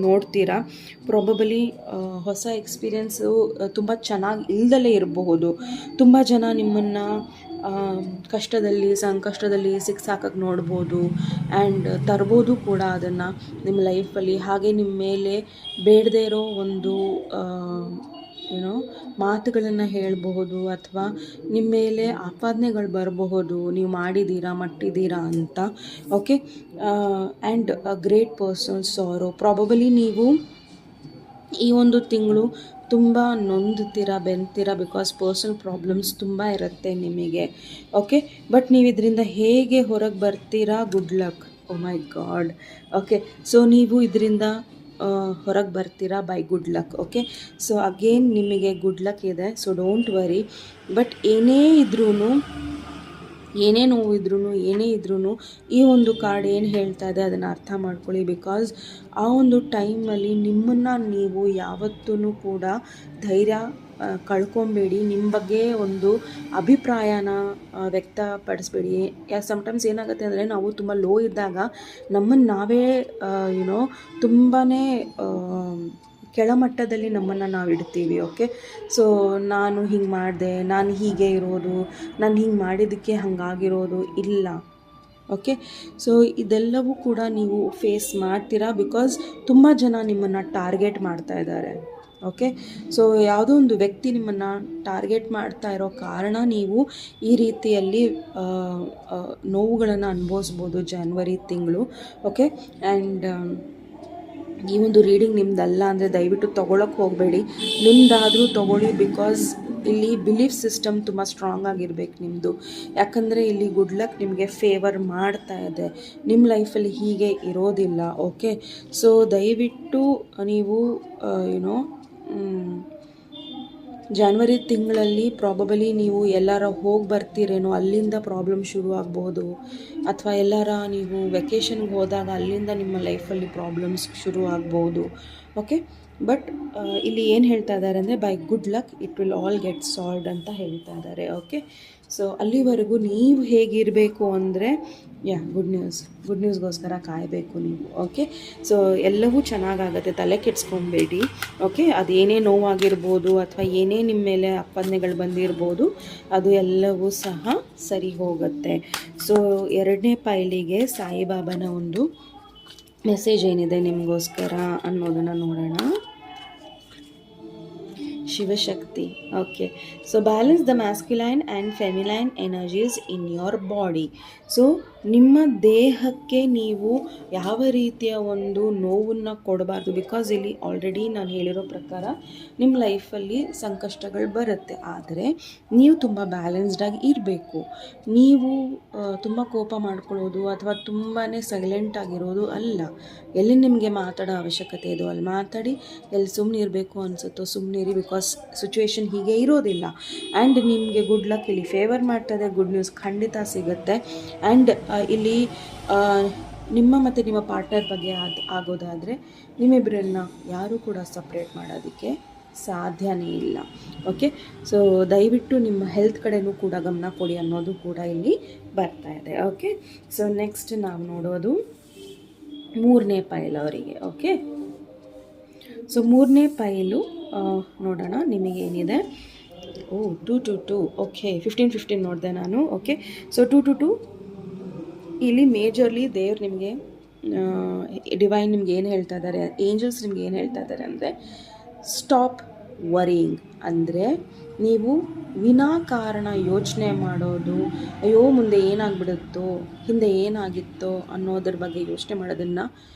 Speaker 1: ನೋಡ್ತೀರಾ. ಪ್ರಾಬಬಲಿ ಹೊಸ ಎಕ್ಸ್ಪೀರಿಯನ್ಸು ತುಂಬ ಚೆನ್ನಾಗಿ ಇಲ್ದಲೇ ಇರಬಹುದು. ತುಂಬ ಜನ ನಿಮ್ಮನ್ನು ಕಷ್ಟದಲ್ಲಿ ಸಂಕಷ್ಟದಲ್ಲಿ ಸಿಕ್ಸಾಕಕ್ಕೆ ನೋಡ್ಬೋದು ಆ್ಯಂಡ್ ತರ್ಬೋದು ಕೂಡ ಅದನ್ನು ನಿಮ್ಮ ಲೈಫಲ್ಲಿ. ಹಾಗೆ ನಿಮ್ಮ ಮೇಲೆ ಬೇಡದೇ ಇರೋ ಒಂದು ಮಾತುಗಳನ್ನು ಹೇಳಬಹುದು ಅಥವಾ ನಿಮ್ಮ ಮೇಲೆ ಆಪಾದನೆಗಳು ಬರಬಹುದು, ನೀವು ಮಾಡಿದ್ದೀರಾ ಮಟ್ಟಿದ್ದೀರಾ ಅಂತ. Okay, and a great person sorrow. Probably ನೀವು ಈ ಒಂದು ತಿಂಗಳು ತುಂಬ ನೊಂದುತ್ತೀರಾ, ಬೆಂತೀರಾ. ಬಿಕಾಸ್ ಪರ್ಸನಲ್ ಪ್ರಾಬ್ಲಮ್ಸ್ ತುಂಬ ಇರುತ್ತೆ ನಿಮಗೆ. ಓಕೆ, ಬಟ್ ನೀವು ಇದರಿಂದ ಹೇಗೆ ಹೊರಗೆ ಬರ್ತೀರಾ? Good luck. Oh my God. Okay, so ನೀವು ಇದರಿಂದ ಹೊರಗೆ ಬರ್ತೀರಾ by good luck. Okay, so again ನಿಮಗೆ ಗುಡ್ ಲಕ್ ಇದೆ, ಸೊ ಡೋಂಟ್ ವರಿ. ಬಟ್ ಏನೇ ನೋವು ಇದ್ರೂ ಈ ಒಂದು ಕಾರ್ಡ್ ಏನು ಹೇಳ್ತಾ ಇದೆ ಅದನ್ನು ಅರ್ಥ ಮಾಡ್ಕೊಳ್ಳಿ. ಬಿಕಾಸ್ ಆ ಒಂದು ಟೈಮಲ್ಲಿ ನಿಮ್ಮನ್ನು ನೀವು ಯಾವತ್ತೂ ಕೂಡ ಧೈರ್ಯ ಕಳ್ಕೊಬೇಡಿ. ನಿಮ್ಮ ಬಗ್ಗೆ ಒಂದು ಅಭಿಪ್ರಾಯನ ವ್ಯಕ್ತಪಡಿಸ್ಬೇಡಿ. ಸಮ್ಟೈಮ್ಸ್ ಏನಾಗುತ್ತೆ ಅಂದರೆ ನಾವು ತುಂಬ ಲೋ ಇದ್ದಾಗ ನಮ್ಮನ್ನು ನಾವೇ ತುಂಬಾ ಕೆಳಮಟ್ಟದಲ್ಲಿ ನಮ್ಮನ್ನು ನಾವು ಇಡ್ತೀವಿ. ಓಕೆ, ಸೊ ನಾನು ಹಿಂಗೆ ಮಾಡಿದೆ, ನಾನು ಹೀಗೆ ಇರೋದು, ನಾನು ಹಿಂಗೆ ಮಾಡಿದ್ದಕ್ಕೆ ಹಾಗಾಗಿರೋದು ಇಲ್ಲ. ಓಕೆ, ಸೊ ಇದೆಲ್ಲವೂ ಕೂಡ ನೀವು ಫೇಸ್ ಮಾಡ್ತೀರಾ. ಬಿಕಾಸ್ ತುಂಬ ಜನ ನಿಮ್ಮನ್ನು ಟಾರ್ಗೆಟ್ ಮಾಡ್ತಾ ಇದ್ದಾರೆ. ಓಕೆ, ಸೊ ಯಾವುದೋ ಒಂದು ವ್ಯಕ್ತಿ ನಿಮ್ಮನ್ನು ಟಾರ್ಗೆಟ್ ಮಾಡ್ತಾ ಇರೋ ಕಾರಣ ನೀವು ಈ ರೀತಿಯಲ್ಲಿ ನೋವುಗಳನ್ನು ಅನುಭವಿಸ್ಬೋದು ಜನವರಿ ತಿಂಗಳು. ಓಕೆ, ಆ್ಯಂಡ್ ಈ ಒಂದು ರೀಡಿಂಗ್ ನಿಮ್ದಲ್ಲ ಅಂದರೆ ದಯವಿಟ್ಟು ತೊಗೊಳಕ್ಕೆ ಹೋಗಬೇಡಿ. ನಿಮ್ಮದಾದರೂ ತೊಗೊಳ್ಳಿ. ಬಿಕಾಸ್ ಇಲ್ಲಿ ಬಿಲೀಫ್ ಸಿಸ್ಟಮ್ ತುಂಬ ಸ್ಟ್ರಾಂಗ್ ಆಗಿರ್ಬೇಕು ನಿಮ್ಮದು. ಯಾಕಂದರೆ ಇಲ್ಲಿ ಗುಡ್ ಲಕ್ ನಿಮಗೆ ಫೇವರ್ ಮಾಡ್ತಾ ಇದೆ. ನಿಮ್ಮ ಲೈಫಲ್ಲಿ ಹೀಗೆ ಇರೋದಿಲ್ಲ. ಓಕೆ, ಸೊ ದಯವಿಟ್ಟು ನೀವು ಜಾನ್ವರಿ ತಿಂಗಳಲ್ಲಿ ಪ್ರಾಬಬಲಿ ನೀವು ಎಲ್ಲಾರ ಹೋಗಿ ಬರ್ತೀರೇನೋ, ಅಲ್ಲಿಂದ ಪ್ರಾಬ್ಲಮ್ ಶುರು ಆಗ್ಬೋದು. ಅಥವಾ ಎಲ್ಲಾರ ನೀವು ವೆಕೇಷನ್ಗೆ ಹೋದಾಗ ಅಲ್ಲಿಂದ ನಿಮ್ಮ ಲೈಫಲ್ಲಿ ಪ್ರಾಬ್ಲಮ್ಸ್ ಶುರು ಆಗ್ಬೋದು. ಓಕೆ, ಬಟ್ ಇಲ್ಲಿ ಏನು ಹೇಳ್ತಾ ಇದ್ದಾರೆ ಅಂದರೆ by good luck it will all get solved ಅಂತ ಹೇಳ್ತಾ ಇದ್ದಾರೆ. ಓಕೆ, ಸೊ ಅಲ್ಲಿವರೆಗೂ ನೀವು ಹೇಗಿರಬೇಕು ಅಂದರೆ ಗುಡ್ ನ್ಯೂಸ್ಗೋಸ್ಕರ ಕಾಯಬೇಕು ನೀವು. ಓಕೆ, ಸೊ ಎಲ್ಲವೂ ಚೆನ್ನಾಗಾಗತ್ತೆ, ತಲೆ ಕೆಡಿಸ್ಕೊಬೇಡಿ. ಓಕೆ, ಅದೇನೇ ನೋವಾಗಿರ್ಬೋದು ಅಥವಾ ಏನೇ ನಿಮ್ಮ ಮೇಲೆ ಅಪ್ಪನ್ನೆಗಳು ಬಂದಿರ್ಬೋದು, ಅದು ಎಲ್ಲವೂ ಸಹ ಸರಿ ಹೋಗುತ್ತೆ. ಸೊ 2ನೇ ಪೈಲಿಗೆ ಸಾಯಿಬಾಬಾನ ಒಂದು ಮೆಸೇಜ್ ಏನಿದೆ ನಿಮಗೋಸ್ಕರ ಅನ್ನೋದನ್ನು ನೋಡೋಣ. Shivashakti. Okay, so balance the masculine and feminine energies in your body. So ನಿಮ್ಮ ದೇಹಕ್ಕೆ ನೀವು ಯಾವ ರೀತಿಯ ಒಂದು ನೋವನ್ನು ಕೊಡಬಾರ್ದು. ಬಿಕಾಸ್ ಇಲ್ಲಿ ಆಲ್ರೆಡಿ ನಾನು ಹೇಳಿರೋ ಪ್ರಕಾರ ನಿಮ್ಮ ಲೈಫಲ್ಲಿ ಸಂಕಷ್ಟಗಳು ಬರುತ್ತೆ, ಆದರೆ ನೀವು ತುಂಬ ಬ್ಯಾಲೆನ್ಸ್ಡಾಗಿ ಇರಬೇಕು. ನೀವು ತುಂಬ ಕೋಪ ಮಾಡ್ಕೊಳ್ಳೋದು ಅಥವಾ ತುಂಬಾ ಸೈಲೆಂಟ್ ಆಗಿರೋದು ಅಲ್ಲ. ಎಲ್ಲಿ ನಿಮಗೆ ಮಾತಾಡೋ ಅವಶ್ಯಕತೆ ಇದೋ ಅಲ್ಲಿ ಮಾತಾಡಿ, ಎಲ್ಲಿ ಸುಮ್ಮನೆ ಇರಬೇಕು ಅನಿಸುತ್ತೋ ಸುಮ್ಮನಿರಿ. ಬಿಕಾಸ್ ಸಿಚುವೇಶನ್ ಹೀಗೆ ಇರೋದಿಲ್ಲ. ಆ್ಯಂಡ್ ನಿಮಗೆ ಗುಡ್ ಲಕ್ ಇಲ್ಲಿ ಫೇವರ್ ಮಾಡ್ತದೆ. ಗುಡ್ ನ್ಯೂಸ್ ಖಂಡಿತ ಸಿಗುತ್ತೆ. ಆ್ಯಂಡ್ ಇಲ್ಲಿ ಆ, ನಿಮ್ಮ ಮತ್ತು ನಿಮ್ಮ ಪಾರ್ಟ್ನರ್ ಬಗ್ಗೆ ಆಗೋದಾದರೆ ನಿಮ್ಮಿಬ್ಬರನ್ನ ಯಾರೂ ಕೂಡ ಸಪ್ರೇಟ್ ಮಾಡೋದಕ್ಕೆ ಸಾಧ್ಯನೇ ಇಲ್ಲ. ಓಕೆ, ಸೊ ದಯವಿಟ್ಟು ನಿಮ್ಮ ಹೆಲ್ತ್ ಕಡೆನೂ ಕೂಡ ಗಮನ ಕೊಡಿ ಅನ್ನೋದು ಕೂಡ ಇಲ್ಲಿ ಬರ್ತಾ ಇದೆ. ಓಕೆ, ಸೊ ನೆಕ್ಸ್ಟ್ ನಾವು ನೋಡೋದು 3ನೇ ಪೈಲ್ ಅವರಿಗೆ. ಓಕೆ, ಸೊ 3ನೇ ಪೈಲು ನೋಡೋಣ ನಿಮಗೇನಿದೆ. 2 to 2. ಓಕೆ, 15 ನೋಡಿದೆ ನಾನು. ಓಕೆ, ಸೊ 2 to 2 ಇಲ್ಲಿ ಮೇಜರ್ಲಿ ದೇವ್ರು ನಿಮಗೆ ಡಿವೈನ್ ನಿಮ್ಗೆ ಏನು ಹೇಳ್ತಾ ಇದ್ದಾರೆ, ಏಂಜಲ್ಸ್ ನಿಮ್ಗೆ ಏನು ಹೇಳ್ತಾ ಇದ್ದಾರೆ ಅಂದರೆ ಸ್ಟಾಪ್ ವರಿಂಗ್. ಅಂದರೆ ನೀವು ವಿನಾಕಾರಣ ಯೋಚನೆ ಮಾಡೋದು, ಅಯ್ಯೋ ಮುಂದೆ ಏನಾಗ್ಬಿಡುತ್ತೋ, ಹಿಂದೆ ಏನಾಗಿತ್ತೋ ಅನ್ನೋದ್ರ ಬಗ್ಗೆ ಯೋಚನೆ ಮಾಡೋದನ್ನು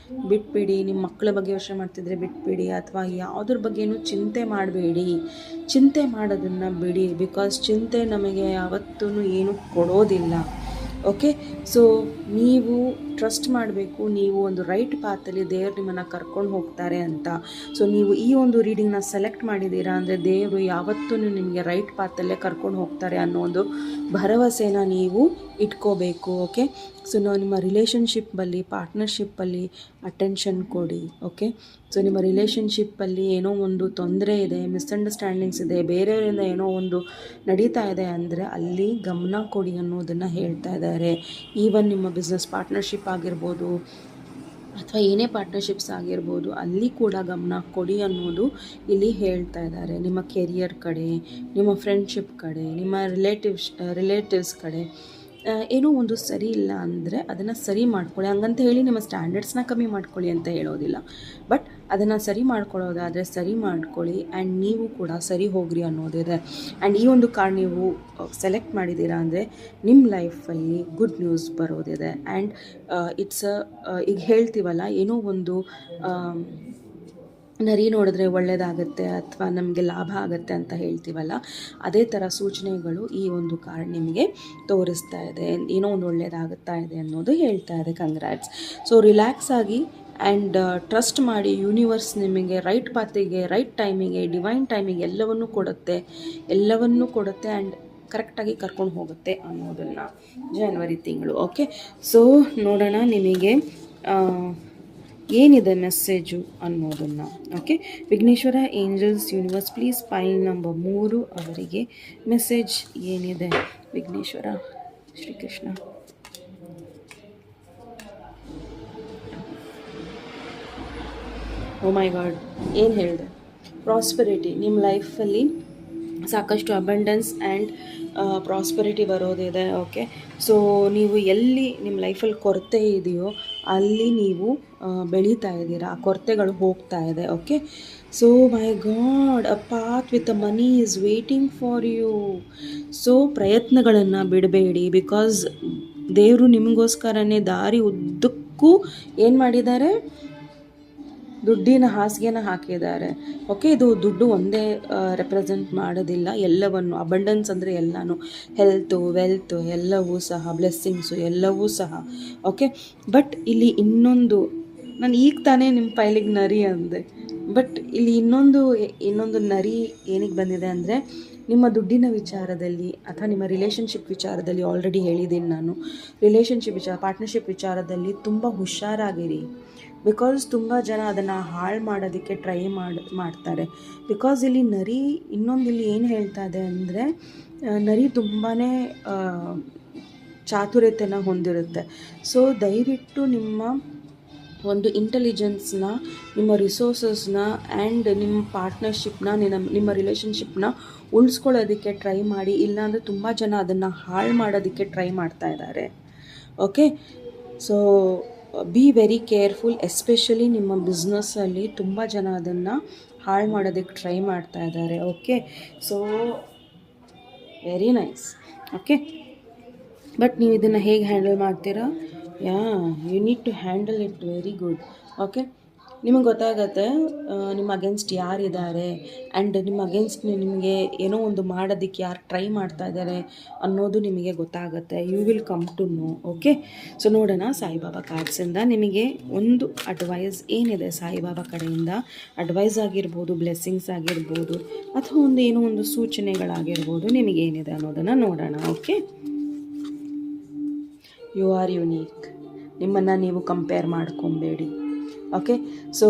Speaker 1: ಬಿಟ್ಬಿಡಿ. ನಿಮ್ಮ ಮಕ್ಕಳ ಬಗ್ಗೆ ಯೋಚನೆ ಮಾಡ್ತಿದ್ರೆ ಬಿಟ್ಬಿಡಿ, ಅಥವಾ ಯಾವುದ್ರ ಬಗ್ಗೆನೂ ಚಿಂತೆ ಮಾಡಬೇಡಿ. ಚಿಂತೆ ಮಾಡೋದನ್ನು ಬಿಡಿ, ಬಿಕಾಸ್ ಚಿಂತೆ ನಮಗೆ ಯಾವತ್ತೂ ಏನೂ ಕೊಡೋದಿಲ್ಲ. ಓಕೆ, ಸೊ ನೀವು ಟ್ರಸ್ಟ್ ಮಾಡಬೇಕು, ನೀವು ಒಂದು ರೈಟ್ ಪಾತಲ್ಲಿ ದೇವ್ರು ನಿಮ್ಮನ್ನು ಕರ್ಕೊಂಡು ಹೋಗ್ತಾರೆ ಅಂತ. ಸೊ ನೀವು ಈ ಒಂದು ರೀಡಿಂಗ್ನ ಸೆಲೆಕ್ಟ್ ಮಾಡಿದ್ದೀರಾ ಅಂದರೆ ದೇವರು ಯಾವತ್ತೂ ನಿಮಗೆ ರೈಟ್ ಪಾತಲ್ಲೇ ಕರ್ಕೊಂಡು ಹೋಗ್ತಾರೆ ಅನ್ನೋ ಒಂದು ಭರವಸೆನ ನೀವು ಇಟ್ಕೋಬೇಕು. ಓಕೆ, ಸೊ ನಾವು ನಿಮ್ಮ ರಿಲೇಷನ್ಶಿಪ್ಪಲ್ಲಿ, ಪಾರ್ಟ್ನರ್ಶಿಪ್ಪಲ್ಲಿ ಅಟೆನ್ಷನ್ ಕೊಡಿ. ಓಕೆ, ಸೊ ನಿಮ್ಮ ರಿಲೇಷನ್ಶಿಪ್ಪಲ್ಲಿ ಏನೋ ಒಂದು ತೊಂದರೆ ಇದೆ, ಮಿಸ್ಅಂಡರ್ಸ್ಟ್ಯಾಂಡಿಂಗ್ಸ್ ಇದೆ, ಬೇರೆಯವರಿಂದ ಏನೋ ಒಂದು ನಡೀತಾ ಇದೆ ಅಂದರೆ ಅಲ್ಲಿ ಗಮನ ಕೊಡಿ ಅನ್ನೋದನ್ನು ಹೇಳ್ತಾ ಇದ್ದಾರೆ. ಈವನ್ ನಿಮ್ಮ ಬಿಸ್ನೆಸ್ ಪಾರ್ಟ್ನರ್ಶಿಪ್ ಆಗಿರ್ಬೋದು ಅಥವಾ ಏನೇ ಪಾರ್ಟ್ನರ್ಶಿಪ್ಸ್ ಆಗಿರ್ಬೋದು, ಅಲ್ಲಿ ಕೂಡ ಗಮನ ಕೊಡಿ ಅನ್ನೋದು ಇಲ್ಲಿ ಹೇಳ್ತಾ ಇದ್ದಾರೆ. ನಿಮ್ಮ ಕೆರಿಯರ್ ಕಡೆ, ನಿಮ್ಮ ಫ್ರೆಂಡ್ಶಿಪ್ ಕಡೆ, ನಿಮ್ಮ ರಿಲೇಟಿವ್ಸ್ ಕಡೆ ಏನೋ ಒಂದು ಸರಿ ಇಲ್ಲ ಅಂದರೆ ಅದನ್ನು ಸರಿ ಮಾಡ್ಕೊಳ್ಳಿ. ಹಂಗಂತ ಹೇಳಿ ನಿಮ್ಮ ಸ್ಟ್ಯಾಂಡರ್ಡ್ಸ್ನ ಕಮ್ಮಿ ಮಾಡ್ಕೊಳ್ಳಿ ಅಂತ ಹೇಳೋದಿಲ್ಲ, ಬಟ್ ಅದನ್ನು ಸರಿ ಮಾಡ್ಕೊಳ್ಳೋದಾದರೆ ಸರಿ ಮಾಡ್ಕೊಳ್ಳಿ ಆ್ಯಂಡ್ ನೀವು ಕೂಡ ಸರಿ ಹೋಗ್ರಿ ಅನ್ನೋದಿದೆ. ಆ್ಯಂಡ್ ಈ ಒಂದು ಕಾರ್ಡ್ ನೀವು ಸೆಲೆಕ್ಟ್ ಮಾಡಿದ್ದೀರಾ ಅಂದರೆ ನಿಮ್ಮ ಲೈಫಲ್ಲಿ ಗುಡ್ ನ್ಯೂಸ್ ಬರೋದಿದೆ. ಆ್ಯಂಡ್ ಇಟ್ಸ್ ಈಗ ಹೇಳ್ತೀವಲ್ಲ, ಏನೋ ಒಂದು ನರಿ ನೋಡಿದ್ರೆ ಒಳ್ಳೆಯದಾಗುತ್ತೆ ಅಥವಾ ನಮಗೆ ಲಾಭ ಆಗುತ್ತೆ ಅಂತ ಹೇಳ್ತೀವಲ್ಲ, ಅದೇ ಥರ ಸೂಚನೆಗಳು ಈ ಒಂದು ಕಾರ್ಡ್ ನಿಮಗೆ ತೋರಿಸ್ತಾ ಇದೆ. ಏನೋ ಒಂದು ಒಳ್ಳೆಯದಾಗುತ್ತಾ ಇದೆ ಅನ್ನೋದು ಹೇಳ್ತಾ ಇದೆ. ಕಂಗ್ರ್ಯಾಟ್ಸ್. ಸೊ ರಿಲ್ಯಾಕ್ಸ್ ಆಗಿ ಆ್ಯಂಡ್ ಟ್ರಸ್ಟ್ ಮಾಡಿ, ಯೂನಿವರ್ಸ್ ನಿಮಗೆ ರೈಟ್ ಪಾತಿಗೆ, ರೈಟ್ ಟೈಮಿಗೆ, ಡಿವೈನ್ ಟೈಮಿಗೆ ಎಲ್ಲವನ್ನೂ ಕೊಡುತ್ತೆ ಆ್ಯಂಡ್ ಕರೆಕ್ಟಾಗಿ ಕರ್ಕೊಂಡು ಹೋಗುತ್ತೆ ಅನ್ನೋದನ್ನು ಜನವರಿ ತಿಂಗಳು. ಓಕೆ, ಸೊ ನೋಡೋಣ ನಿಮಗೆ ಏನಿದೆ ಮೆಸೇಜು ಅನ್ನೋದನ್ನು. Okay, Vighneshwara angels universe please pile number 3 ಅವರಿಗೆ ಮೆಸೇಜ್ ಏನಿದೆ. Vighneshwara Shrikrishna. Oh my God, ಏನು ಹೇಳಿದೆ? ಪ್ರಾಸ್ಪೆರಿಟಿ ನಿಮ್ಮ ಲೈಫಲ್ಲಿ ಸಾಕಷ್ಟು ಅಬಂಡೆನ್ಸ್ ಆ್ಯಂಡ್ ಪ್ರಾಸ್ಪೆರಿಟಿ ಬರೋದಿದೆ. ಓಕೆ, ಸೊ ನೀವು ಎಲ್ಲಿ ನಿಮ್ಮ ಲೈಫಲ್ಲಿ ಕೊರತೆ ಇದೆಯೋ ಅಲ್ಲಿ ನೀವು ಬೆಳೀತಾ ಇದ್ದೀರಾ, ಆ ಕೊರತೆಗಳು ಹೋಗ್ತಾ ಇದೆ. Okay, so my god, a path with a money is waiting for you. So ಪ್ರಯತ್ನಗಳನ್ನು ಬಿಡಬೇಡಿ, ಬಿಕಾಸ್ ದೇವರು ನಿಮಗೋಸ್ಕರನೇ ದಾರಿ ಉದ್ದಕ್ಕೂ ಏನು ಮಾಡಿದ್ದಾರೆ, ದುಡ್ಡಿನ ಹಾಸಿಗೆನ ಹಾಕಿದ್ದಾರೆ. ಓಕೆ, ಇದು ದುಡ್ಡು ಒಂದೇ ರೆಪ್ರೆಸೆಂಟ್ ಮಾಡೋದಿಲ್ಲ, ಎಲ್ಲವನ್ನು. ಅಬಂಡೆನ್ಸ್ ಅಂದರೆ ಎಲ್ಲನೂ, ಹೆಲ್ತು, ವೆಲ್ತು ಎಲ್ಲವೂ ಸಹ, ಬ್ಲೆಸ್ಸಿಂಗ್ಸು ಎಲ್ಲವೂ ಸಹ. ಓಕೆ, ಬಟ್ ಇಲ್ಲಿ ಇನ್ನೊಂದು, ನಾನು ಈಗ ತಾನೇ ನಿಮ್ಮ ಫೈಲಿಗೆ ನರಿ ಅಂದೆ, ಬಟ್ ಇಲ್ಲಿ ಇನ್ನೊಂದು ನರಿ ಏನಿಗೆ ಬಂದಿದೆ ಅಂದರೆ ನಿಮ್ಮ ದುಡ್ಡಿನ ವಿಚಾರದಲ್ಲಿ ಅಥವಾ ನಿಮ್ಮ ರಿಲೇಷನ್ಶಿಪ್ ವಿಚಾರದಲ್ಲಿ. ಆಲ್ರೆಡಿ ಹೇಳಿದ್ದೀನಿ ನಾನು, ರಿಲೇಷನ್ಶಿಪ್ ವಿಚಾರ, ಪಾರ್ಟ್ನರ್ಶಿಪ್ ವಿಚಾರದಲ್ಲಿ ತುಂಬ ಹುಷಾರಾಗಿರಿ. ಬಿಕಾಸ್ ತುಂಬ ಜನ ಅದನ್ನು ಹಾಳು ಮಾಡೋದಕ್ಕೆ ಟ್ರೈ ಮಾಡ್ತಾರೆ. ಬಿಕಾಸ್ ಇಲ್ಲಿ ನರಿ ಇಲ್ಲಿ ಏನು ಹೇಳ್ತಾ ಇದೆ ಅಂದರೆ, ನರಿ ತುಂಬಾ ಚಾತುರ್ಯತೆನ ಹೊಂದಿರುತ್ತೆ. ಸೊ ದಯವಿಟ್ಟು ನಿಮ್ಮ ಒಂದು ಇಂಟೆಲಿಜೆನ್ಸ್ನ, ನಿಮ್ಮ ರಿಸೋರ್ಸಸ್ನ ಆ್ಯಂಡ್ ನಿಮ್ಮ ಪಾರ್ಟ್ನರ್ಶಿಪ್ನ, ನಿಮ್ಮ ರಿಲೇಷನ್ಶಿಪ್ನ ಉಳಿಸ್ಕೊಳ್ಳೋದಕ್ಕೆ ಟ್ರೈ ಮಾಡಿ. ಇಲ್ಲಾಂದರೆ ತುಂಬ ಜನ ಅದನ್ನು ಹಾಳು ಮಾಡೋದಕ್ಕೆ ಟ್ರೈ ಮಾಡ್ತಾ ಇದ್ದಾರೆ. Okay, so B very careful. Especially ನಿಮ್ಮ ಬಿಸ್ನೆಸ್ಸಲ್ಲಿ ತುಂಬ ಜನ ಅದನ್ನು ಹಾಳು ಮಾಡೋದಕ್ಕೆ ಟ್ರೈ ಮಾಡ್ತಾ ಇದ್ದಾರೆ. Okay, so very nice. Okay, but ನೀವು ಇದನ್ನು ಹೇಗೆ ಹ್ಯಾಂಡಲ್ ಮಾಡ್ತೀರಾ? You need to handle it very good. Okay, ನಿಮಗೆ ಗೊತ್ತಾಗತ್ತೆ ನಿಮ್ಮ ಅಗೇನ್ಸ್ಟ್ ಯಾರಿದ್ದಾರೆ ಆ್ಯಂಡ್ ನಿಮ್ಮ ಅಗೇನ್ಸ್ಟ್ ನಿಮಗೆ ಏನೋ ಒಂದು ಮಾಡೋದಕ್ಕೆ ಯಾರು ಟ್ರೈ ಮಾಡ್ತಾ ಇದ್ದಾರೆ ಅನ್ನೋದು ನಿಮಗೆ ಗೊತ್ತಾಗುತ್ತೆ. You will come to know. Okay, so ನೋಡೋಣ ಸಾಯಿಬಾಬಾ ಕಾರ್ಡ್ಸಿಂದ ನಿಮಗೆ ಒಂದು ಅಡ್ವೈಸ್ ಏನಿದೆ ಸಾಯಿಬಾಬಾ ಕಡೆಯಿಂದ. ಅಡ್ವೈಸ್ ಆಗಿರ್ಬೋದು, ಬ್ಲೆಸ್ಸಿಂಗ್ಸ್ ಆಗಿರ್ಬೋದು, ಅಥವಾ ಏನೋ ಒಂದು ಸೂಚನೆಗಳಾಗಿರ್ಬೋದು, ನಿಮಗೇನಿದೆ ಅನ್ನೋದನ್ನು ನೋಡೋಣ. Okay, you are unique. ನಿಮ್ಮನ್ನು ನೀವು ಕಂಪೇರ್ ಮಾಡ್ಕೊಬೇಡಿ. ಓಕೆ, ಸೊ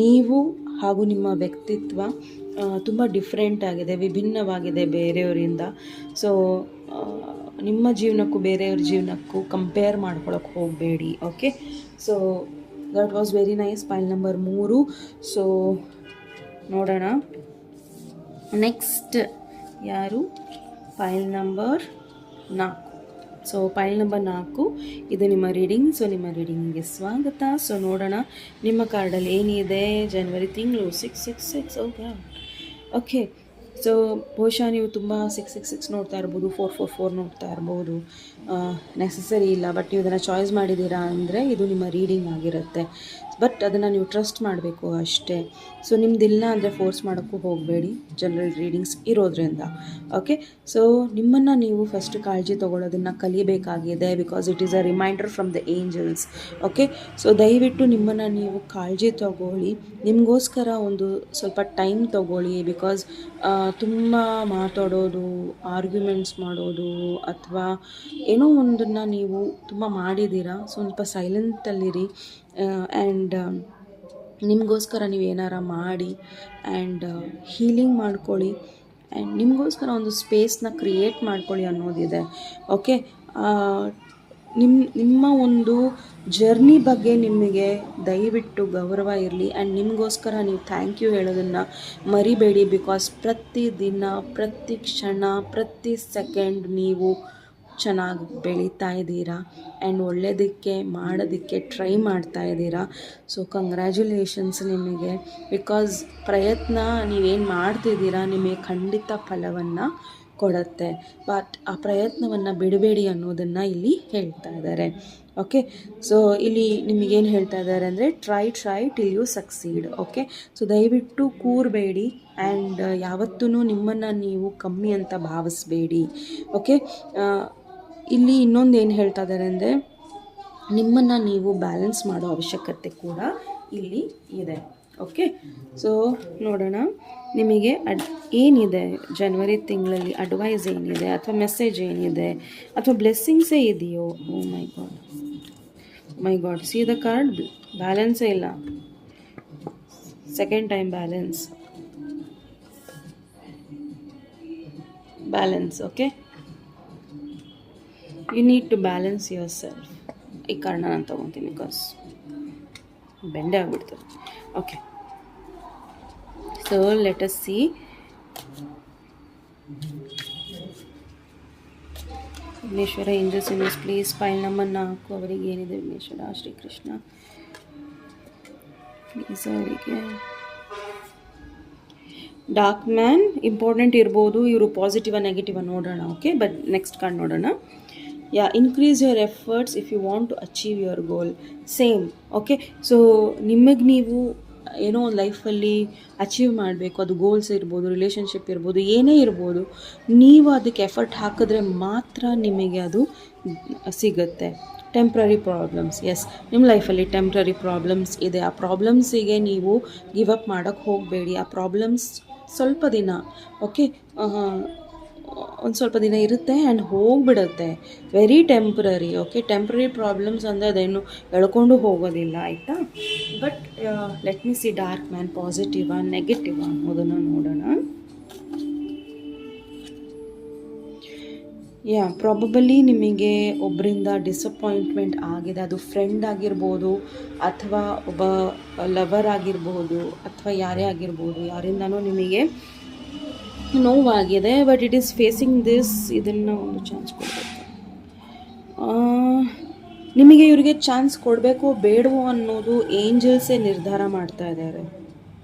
Speaker 1: ನೀವು ಹಾಗೂ ನಿಮ್ಮ ವ್ಯಕ್ತಿತ್ವ ತುಂಬ ಡಿಫ್ರೆಂಟ್ ಆಗಿದೆ, ವಿಭಿನ್ನವಾಗಿದೆ ಬೇರೆಯವರಿಂದ. ಸೊ ನಿಮ್ಮ ಜೀವನಕ್ಕೂ ಬೇರೆಯವ್ರ ಜೀವನಕ್ಕೂ ಕಂಪೇರ್ ಮಾಡ್ಕೊಳಕ್ಕೆ ಹೋಗಬೇಡಿ. Okay, so that was very nice. File number 3. So ನೋಡೋಣ ನೆಕ್ಸ್ಟ್ ಯಾರು, file number 4. So file number 4 ಇದು ನಿಮ್ಮ ರೀಡಿಂಗ್. ಸೊ ನಿಮ್ಮ ರೀಡಿಂಗಿಗೆ ಸ್ವಾಗತ. ಸೊ ನೋಡೋಣ ನಿಮ್ಮ ಕಾರ್ಡಲ್ಲಿ ಏನಿದೆ. ಜನವರಿ ತಿಂಗಳು 666. ಓಕೆ, ಸೊ ಬಹುಶಃ ನೀವು ತುಂಬ 666 ನೋಡ್ತಾ ಇರ್ಬೋದು, 444 ನೋಡ್ತಾ ಇರ್ಬೋದು. ನೆಸಸರಿ ಇಲ್ಲ, ಬಟ್ ನೀವು ಇದನ್ನು ಚಾಯ್ಸ್ ಮಾಡಿದ್ದೀರಾ ಅಂದರೆ ಇದು ನಿಮ್ಮ ರೀಡಿಂಗ್ ಆಗಿರುತ್ತೆ. ಬಟ್ ಅದನ್ನು ನೀವು ಟ್ರಸ್ಟ್ ಮಾಡಬೇಕು ಅಷ್ಟೇ. ಸೊ ನಿಮ್ಮದಿಲ್ಲ ಅಂದರೆ ಫೋರ್ಸ್ ಮಾಡೋಕ್ಕೂ ಹೋಗಬೇಡಿ, ಜನರಲ್ ರೀಡಿಂಗ್ಸ್ ಇರೋದ್ರಿಂದ. ಓಕೆ, ಸೊ ನಿಮ್ಮನ್ನು ನೀವು ಫಸ್ಟ್ ಕಾಳಜಿ ತೊಗೊಳ್ಳೋದನ್ನು ಕಲಿಬೇಕಾಗಿದೆ, because it is a reminder from the angels. Okay, so ದಯವಿಟ್ಟು ನಿಮ್ಮನ್ನು ನೀವು ಕಾಳಜಿ ತಗೊಳ್ಳಿ, ನಿಮಗೋಸ್ಕರ ಒಂದು ಸ್ವಲ್ಪ ಟೈಮ್ ತೊಗೊಳ್ಳಿ. ಬಿಕಾಸ್ ತುಂಬ ಮಾತಾಡೋದು, ಆರ್ಗ್ಯುಮೆಂಟ್ಸ್ ಮಾಡೋದು ಅಥವಾ ಏನೋ ಒಂದನ್ನು ನೀವು ತುಂಬ ಮಾಡಿದ್ದೀರಾ, ಸ್ವಲ್ಪ ಸೈಲೆಂಟಲ್ಲಿರಿ. ಆ್ಯಂಡ್ ನಿಮಗೋಸ್ಕರ ನೀವು ಏನಾರ ಮಾಡಿ ಆ್ಯಂಡ್ ಹೀಲಿಂಗ್ ಮಾಡ್ಕೊಳ್ಳಿ ಆ್ಯಂಡ್ ನಿಮಗೋಸ್ಕರ ಒಂದು ಸ್ಪೇಸ್ನ ಕ್ರಿಯೇಟ್ ಮಾಡ್ಕೊಳ್ಳಿ ಅನ್ನೋದಿದೆ. ಓಕೆ, ನಿಮ್ಮ ಒಂದು ಜರ್ನಿ ಬಗ್ಗೆ ನಿಮಗೆ ದಯವಿಟ್ಟು ಗೌರವ ಇರಲಿ ಆ್ಯಂಡ್ ನಿಮಗೋಸ್ಕರ ನೀವು ಥ್ಯಾಂಕ್ ಯು ಹೇಳೋದನ್ನು ಮರಿಬೇಡಿ. ಬಿಕಾಸ್ ಪ್ರತಿ ದಿನ, ಪ್ರತಿ ಕ್ಷಣ, ಪ್ರತಿ ಸೆಕೆಂಡ್ ನೀವು ಚೆನ್ನಾಗಿ ಬೆಳೀತಾ ಇದ್ದೀರಾ ಆ್ಯಂಡ್ ಒಳ್ಳೆಯದಕ್ಕೆ ಮಾಡೋದಕ್ಕೆ ಟ್ರೈ ಮಾಡ್ತಾ ಇದ್ದೀರಾ. ಸೊ ಕಂಗ್ರ್ಯಾಚುಲೇಷನ್ಸ್ ನಿಮಗೆ. ಬಿಕಾಸ್ ಪ್ರಯತ್ನ ನೀವೇನು ಮಾಡ್ತಿದ್ದೀರಾ ನಿಮಗೆ ಖಂಡಿತ ಫಲವನ್ನು ಕೊಡುತ್ತೆ. ಬಟ್ ಆ ಪ್ರಯತ್ನವನ್ನು ಬಿಡಬೇಡಿ ಅನ್ನೋದನ್ನು ಇಲ್ಲಿ ಹೇಳ್ತಾ ಇದ್ದಾರೆ. ಓಕೆ, ಸೊ ಇಲ್ಲಿ ನಿಮಗೇನು ಹೇಳ್ತಾ ಇದ್ದಾರೆ ಅಂದರೆ try till you succeed. Okay, so ದಯವಿಟ್ಟು ಕೂರಬೇಡಿ ಆ್ಯಂಡ್ ಯಾವತ್ತೂ ನಿಮ್ಮನ್ನು ನೀವು ಕಮ್ಮಿ ಅಂತ ಭಾವಿಸ್ಬೇಡಿ. ಓಕೆ, ಇಲ್ಲಿ ಇನ್ನೊಂದು ಏನು ಹೇಳ್ತಾ ಇದ್ದಾರೆ ಅಂದರೆ ನಿಮ್ಮನ್ನು ನೀವು ಬ್ಯಾಲೆನ್ಸ್ ಮಾಡೋ ಅವಶ್ಯಕತೆ ಕೂಡ ಇಲ್ಲಿ ಇದೆ. ಓಕೆ, ಸೊ ನೋಡೋಣ ನಿಮಗೆ ಏನಿದೆ ಜನವರಿ ತಿಂಗಳಲ್ಲಿ ಅಡ್ವೈಸ್ ಏನಿದೆ ಅಥವಾ ಮೆಸೇಜ್ ಏನಿದೆ ಅಥವಾ ಬ್ಲೆಸ್ಸಿಂಗ್ಸೇ ಇದೆಯೋ. Oh my God see the card, ಬ್ಯಾಲೆನ್ಸೇ ಇಲ್ಲ. Second time balance. Okay, you need to balance your self. ಈ ಕಾರಣ ನಾನು ತೊಗೊತೀನಿ ಬಿಕಾಸ್ ಬೆಂಡೆ ಆಗಿಬಿಡ್ತದೆ. Okay, so let us see. Vighneshwara angels in this please. File number 4 ಅವರಿಗೆ ಏನಿದೆ ವಿಘ್ನೇಶ್ವರ ಶ್ರೀಕೃಷ್ಣ ಪ್ಲೀಸ್ ಅವರಿಗೆ. ಡಾರ್ಕ್ ಮ್ಯಾನ್ ಇಂಪಾರ್ಟೆಂಟ್ ಇರ್ಬೋದು, ಇವರು ಪಾಸಿಟಿವ್ ನೆಗೆಟಿವ್ ನೋಡೋಣ. ಓಕೆ, ಬಟ್ ನೆಕ್ಸ್ಟ್ ಕಾರ್ಡ್ ನೋಡೋಣ. Increase your efforts if you want to achieve your goal. Same. Okay, so ನಿಮಗೆ ನೀವು ಏನೋ ಒಂದು ಲೈಫಲ್ಲಿ ಅಚೀವ್ ಮಾಡಬೇಕು, ಅದು ಗೋಲ್ಸ್ ಇರ್ಬೋದು, ರಿಲೇಷನ್ಶಿಪ್ ಇರ್ಬೋದು, ಏನೇ ಇರ್ಬೋದು, ನೀವು ಅದಕ್ಕೆ ಎಫರ್ಟ್ ಹಾಕಿದ್ರೆ ಮಾತ್ರ ನಿಮಗೆ ಅದು ಸಿಗುತ್ತೆ. ಟೆಂಪ್ರರಿ ಪ್ರಾಬ್ಲಮ್ಸ್, ಎಸ್, ನಿಮ್ಮ ಲೈಫಲ್ಲಿ ಟೆಂಪ್ರರಿ ಪ್ರಾಬ್ಲಮ್ಸ್ ಇದೆ. ಆ ಪ್ರಾಬ್ಲಮ್ಸಿಗೆ ನೀವು ಗಿವ್ ಅಪ್ ಮಾಡೋಕ್ಕೆ ಹೋಗಬೇಡಿ. ಆ ಪ್ರಾಬ್ಲಮ್ಸ್ ಸ್ವಲ್ಪ ದಿನ, ಓಕೆ, ಒಂದು ಸ್ವಲ್ಪ ದಿನ ಇರುತ್ತೆ ಆ್ಯಂಡ್ ಹೋಗಿಬಿಡುತ್ತೆ. Very temporary. Okay, temporary problems ಅಂದರೆ ಅದೇನು ಎಳ್ಕೊಂಡು ಹೋಗೋದಿಲ್ಲ, ಆಯಿತಾ. But let me see dark man ಪಾಸಿಟಿವಾ ನೆಗೆಟಿವಾ ಅನ್ನೋದನ್ನು ನೋಡೋಣ. ಪ್ರಾಬಬಲಿ ನಿಮಗೆ ಒಬ್ಬರಿಂದ ಡಿಸಪಾಯಿಂಟ್ಮೆಂಟ್ ಆಗಿದೆ. ಅದು ಫ್ರೆಂಡ್ ಆಗಿರ್ಬೋದು ಅಥವಾ ಒಬ್ಬ ಲವರ್ ಆಗಿರ್ಬೋದು ಅಥವಾ ಯಾರೇ ಆಗಿರ್ಬೋದು, ಯಾರಿಂದನೂ ನಿಮಗೆ ನೋವಾಗಿದೆ. But it is facing this. ಇದನ್ನು ಒಂದು ಚಾನ್ಸ್ ಕೊಡಬೇಕು ನಿಮಗೆ. ಇವರಿಗೆ ಚಾನ್ಸ್ ಕೊಡಬೇಕೋ ಬೇಡವೋ ಅನ್ನೋದು ಏಂಜಲ್ಸೇ ನಿರ್ಧಾರ ಮಾಡ್ತಾ ಇದ್ದಾರೆ.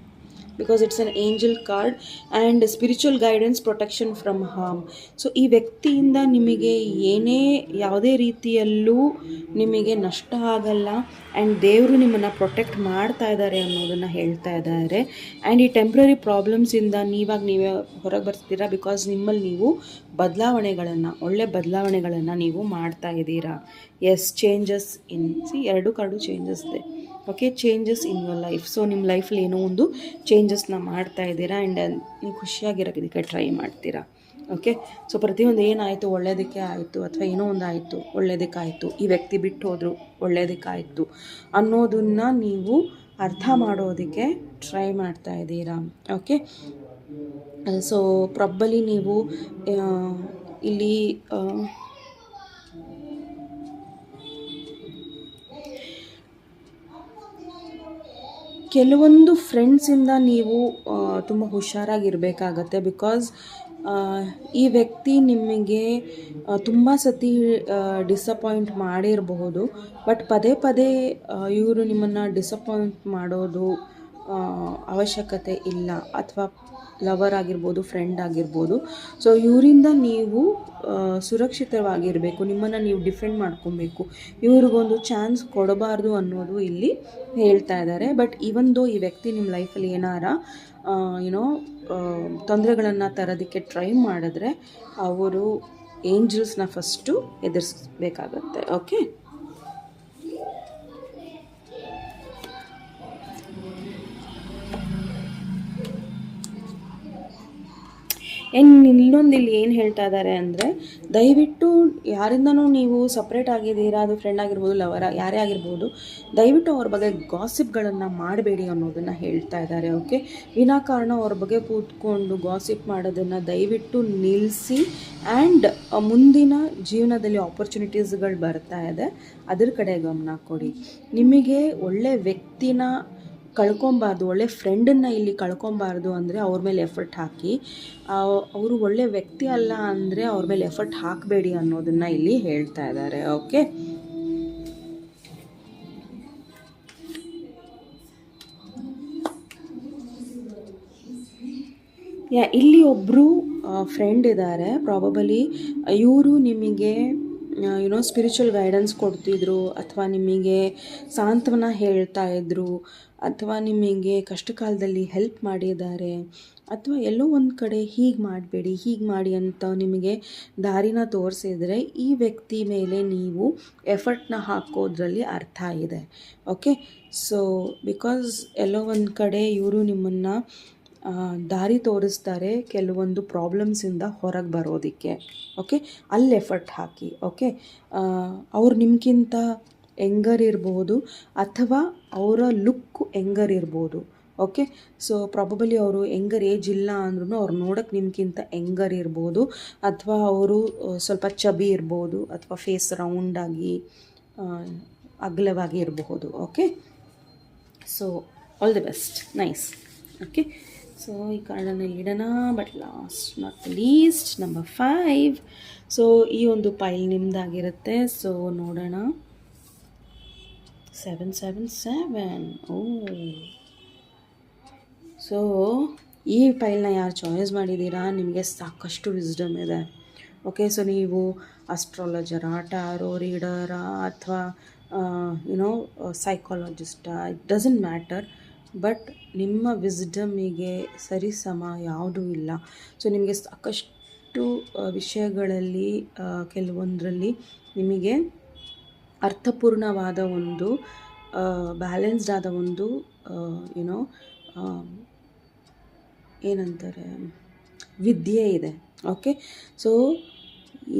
Speaker 1: Because it's an angel card and spiritual guidance, protection from harm. So ಈ ವ್ಯಕ್ತಿಯಿಂದ ನಿಮಗೆ ಯಾವುದೇ ರೀತಿಯಲ್ಲೂ ನಿಮಗೆ ನಷ್ಟ ಆಗಲ್ಲ ಆ್ಯಂಡ್ ದೇವರು ನಿಮ್ಮನ್ನು ಪ್ರೊಟೆಕ್ಟ್ ಮಾಡ್ತಾ ಇದ್ದಾರೆ ಅನ್ನೋದನ್ನು ಹೇಳ್ತಾ ಇದ್ದಾರೆ. ಆ್ಯಂಡ್ ಈ ಟೆಂಪ್ರರಿ ಪ್ರಾಬ್ಲಮ್ಸಿಂದ ನೀವೇ ಹೊರಗೆ ಬರ್ತೀರಾ. ಬಿಕಾಸ್ ನಿಮ್ಮಲ್ಲಿ ನೀವು ಒಳ್ಳೆ ಬದಲಾವಣೆಗಳನ್ನು ನೀವು ಮಾಡ್ತಾ ಇದ್ದೀರಾ. ಎಸ್, ಚೇಂಜಸ್ ಇನ್ ಎರಡು ಕಾರ್ಡು ಚೇಂಜಸ್ ಇದೆ. Okay, changes in your life. So ನಿಮ್ಮ ಲೈಫಲ್ಲಿ ಏನೋ ಒಂದು ಚೇಂಜಸ್ನ ಮಾಡ್ತಾ ಇದ್ದೀರಾ ಆ್ಯಂಡ್ ನೀವು ಖುಷಿಯಾಗಿರೋದಕ್ಕೆ ಟ್ರೈ ಮಾಡ್ತೀರಾ. ಓಕೆ. ಸೊ ಪ್ರತಿಯೊಂದು ಏನಾಯಿತು ಒಳ್ಳೆಯದಕ್ಕೆ ಆಯಿತು, ಅಥವಾ ಏನೋ ಒಂದು ಆಯಿತು ಒಳ್ಳೆಯದಕ್ಕಾಯಿತು, ಈ ವ್ಯಕ್ತಿ ಬಿಟ್ಟು ಹೋದರು ಒಳ್ಳೆಯದಕ್ಕಾಯಿತು ಅನ್ನೋದನ್ನು ನೀವು ಅರ್ಥ ಮಾಡೋದಕ್ಕೆ ಟ್ರೈ ಮಾಡ್ತಾ ಇದ್ದೀರಾ. ಓಕೆ. ಸೊ ಪ್ರಾಬಲಿ ನೀವು ಇಲ್ಲಿ ಕೆಲವೊಂದು ಫ್ರೆಂಡ್ಸಿಂದ ನೀವು ತುಂಬ ಹುಷಾರಾಗಿರಬೇಕಾಗತ್ತೆ. ಬಿಕಾಸ್ ಈ ವ್ಯಕ್ತಿ ನಿಮಗೆ ತುಂಬ ಸತಿ ಡಿಸಪಾಯಿಂಟ್ ಮಾಡಿರಬಹುದು. ಬಟ್ ಪದೇ ಪದೇ ಇವರು ನಿಮ್ಮನ್ನು ಡಿಸಪಾಯಿಂಟ್ ಮಾಡೋದು ಅವಶ್ಯಕತೆ ಇಲ್ಲ. ಅಥವಾ ಲವರ್ ಆಗಿರ್ಬೋದು, ಫ್ರೆಂಡ್ ಆಗಿರ್ಬೋದು. ಸೊ ಇವರಿಂದ ನೀವು ಸುರಕ್ಷಿತವಾಗಿರಬೇಕು, ನಿಮ್ಮನ್ನು ನೀವು ಡಿಫೆಂಡ್ ಮಾಡ್ಕೊಬೇಕು, ಇವ್ರಿಗೊಂದು ಚಾನ್ಸ್ ಕೊಡಬಾರ್ದು ಅನ್ನೋದು ಇಲ್ಲಿ ಹೇಳ್ತಾ ಇದ್ದಾರೆ. ಬಟ್ ಇವೊಂದು ಈ ವ್ಯಕ್ತಿ ನಿಮ್ಮ ಲೈಫಲ್ಲಿ ಏನಾರ ಏನೋ ತೊಂದರೆಗಳನ್ನು ತರೋದಕ್ಕೆ ಟ್ರೈ ಮಾಡಿದ್ರೆ ಅವರು ಏಂಜಲ್ಸ್ನ ಫಸ್ಟು ಎದುರಿಸ್ಬೇಕಾಗತ್ತೆ. ಓಕೆ. ಇನ್ನೊಂದು ಇಲ್ಲಿ ಏನು ಹೇಳ್ತಾ ಇದ್ದಾರೆ ಅಂದರೆ, ದಯವಿಟ್ಟು ಯಾರಿಂದನೂ ನೀವು ಸಪ್ರೇಟ್ ಆಗಿದ್ದೀರಾ, ಅದು ಫ್ರೆಂಡ್ ಆಗಿರ್ಬೋದು, ಲವರ್ ಯಾರೇ ಆಗಿರ್ಬೋದು, ದಯವಿಟ್ಟು ಅವ್ರ ಬಗ್ಗೆ ಗಾಸಿಪ್ಗಳನ್ನು ಮಾಡಬೇಡಿ ಅನ್ನೋದನ್ನು ಹೇಳ್ತಾ ಇದ್ದಾರೆ. ಓಕೆ. ವಿನಾಕಾರಣ ಅವ್ರ ಬಗ್ಗೆ ಕೂತ್ಕೊಂಡು ಗಾಸಿಪ್ ಮಾಡೋದನ್ನು ದಯವಿಟ್ಟು ನಿಲ್ಲಿಸಿ. ಆ್ಯಂಡ್ ಮುಂದಿನ ಜೀವನದಲ್ಲಿ ಆಪರ್ಚುನಿಟೀಸ್ಗಳು ಬರ್ತಾ ಇದೆ, ಅದ್ರ ಕಡೆ ಗಮನ ಕೊಡಿ. ನಿಮಗೆ ಒಳ್ಳೆ ವ್ಯಕ್ತಿನ ಕಳ್ಕೊಬಾರ್ದು, ಒಳ್ಳೆ ಫ್ರೆಂಡನ್ನು ಇಲ್ಲಿ ಕಳ್ಕೊಬಾರ್ದು ಅಂದರೆ ಅವ್ರ ಮೇಲೆ ಎಫರ್ಟ್ ಹಾಕಿ. ಅವರು ಒಳ್ಳೆ ವ್ಯಕ್ತಿ ಅಲ್ಲ ಅಂದರೆ ಅವ್ರ ಮೇಲೆ ಎಫರ್ಟ್ ಹಾಕಬೇಡಿ ಅನ್ನೋದನ್ನು ಇಲ್ಲಿ ಹೇಳ್ತಾ ಇದ್ದಾರೆ. ಓಕೆ. ಇಲ್ಲಿ ಒಬ್ಬರು ಫ್ರೆಂಡ್ ಇದ್ದಾರೆ. ಪ್ರಾಬಬಲಿ ಇವರು ನಿಮಗೆ ಸ್ಪಿರಿಚುವಲ್ ಗೈಡೆನ್ಸ್ ಕೊಡ್ತಿದ್ರು, ಅಥವಾ ನಿಮಗೆ ಸಾಂತ್ವನ ಹೇಳ್ತಾ ಇದ್ರು, ಅಥವಾ ನಿಮಗೆ ಕಷ್ಟ ಕಾಲದಲ್ಲಿ ಹೆಲ್ಪ್ ಮಾಡಿದ್ದಾರೆ, ಅಥವಾ ಎಲ್ಲೋ ಒಂದು ಕಡೆ ಹೀಗೆ ಮಾಡಬೇಡಿ ಹೀಗೆ ಮಾಡಿ ಅಂತ ನಿಮಗೆ ದಾರಿನ ತೋರಿಸಿದರೆ ಈ ವ್ಯಕ್ತಿ ಮೇಲೆ ನೀವು ಎಫರ್ಟ್ನ ಹಾಕೋದ್ರಲ್ಲಿ ಅರ್ಥ ಇದೆ. ಓಕೆ. ಸೊ ಬಿಕಾಸ್ ಎಲ್ಲೋ ಒಂದು ಕಡೆ ಇವರು ನಿಮ್ಮನ್ನು ದಾರಿ ತೋರಿಸ್ತಾರೆ ಕೆಲವೊಂದು ಪ್ರಾಬ್ಲಮ್ಸಿಂದ ಹೊರಗೆ ಬರೋದಕ್ಕೆ. ಓಕೆ. ಅಲ್ಲಿ ಎಫರ್ಟ್ ಹಾಕಿ. ಓಕೆ. ಅವ್ರು ನಿಮ್ಗಿಂತ ಯಂಗರ್ ಇರ್ಬೋದು, ಅಥವಾ ಅವರ ಲುಕ್ ಯಂಗರ್ ಇರ್ಬೋದು. ಓಕೆ. ಸೊ ಪ್ರಾಬಬಲಿ ಅವರು ಯಂಗರ್ ಏಜ್ ಇಲ್ಲ ಅಂದ್ರೂ ಅವ್ರು ನೋಡೋಕ್ಕೆ ನಿಮ್ಗಿಂತ ಯಂಗರ್ ಇರ್ಬೋದು, ಅಥವಾ ಅವರು ಸ್ವಲ್ಪ ಚಬಿ ಇರ್ಬೋದು, ಅಥವಾ ಫೇಸ್ ರೌಂಡಾಗಿ ಅಗಲವಾಗಿ ಇರಬಹುದು. Okay. So all the best. Nice. Okay. So ಈ ಕಾರ್ಡನ್ನು ಇಡೋಣ. But last not least number 5. So ಈ ಒಂದು ಪೈಲ್ ನಿಮ್ಮದಾಗಿರುತ್ತೆ. ಸೊ ನೋಡೋಣ. 777. ಓ. ಸೊ ಈ ಪೈಲ್ನ ಯಾರು ಚಾಯ್ಸ್ ಮಾಡಿದ್ದೀರಾ, ನಿಮಗೆ ಸಾಕಷ್ಟು ವಿಸ್ಡಮ್ ಇದೆ. ಓಕೆ. ಸೊ ನೀವು ಅಸ್ಟ್ರಾಲಜರಾ, ಟ್ಯಾರೋ ರೀಡರಾ, ಅಥವಾ ಸೈಕಾಲಜಿಸ್ಟಾ, ಇಟ್ ಡಸಂಟ್ ಮ್ಯಾಟರ್. ಬಟ್ ನಿಮ್ಮ ವಿಸ್ಡಮ್ಮಿಗೆ ಸರಿಸಮ ಯಾವುದೂ ಇಲ್ಲ. ಸೊ ನಿಮಗೆ ಸಾಕಷ್ಟು ವಿಷಯಗಳಲ್ಲಿ ಕೆಲವೊಂದರಲ್ಲಿ ನಿಮಗೆ ಅರ್ಥಪೂರ್ಣವಾದ ಒಂದು ಬ್ಯಾಲೆನ್ಸ್ಡ್ ಆದ ಒಂದು ಏನಂತಾರೆ ವಿದ್ಯೆ ಇದೆ. ಓಕೆ. ಸೊ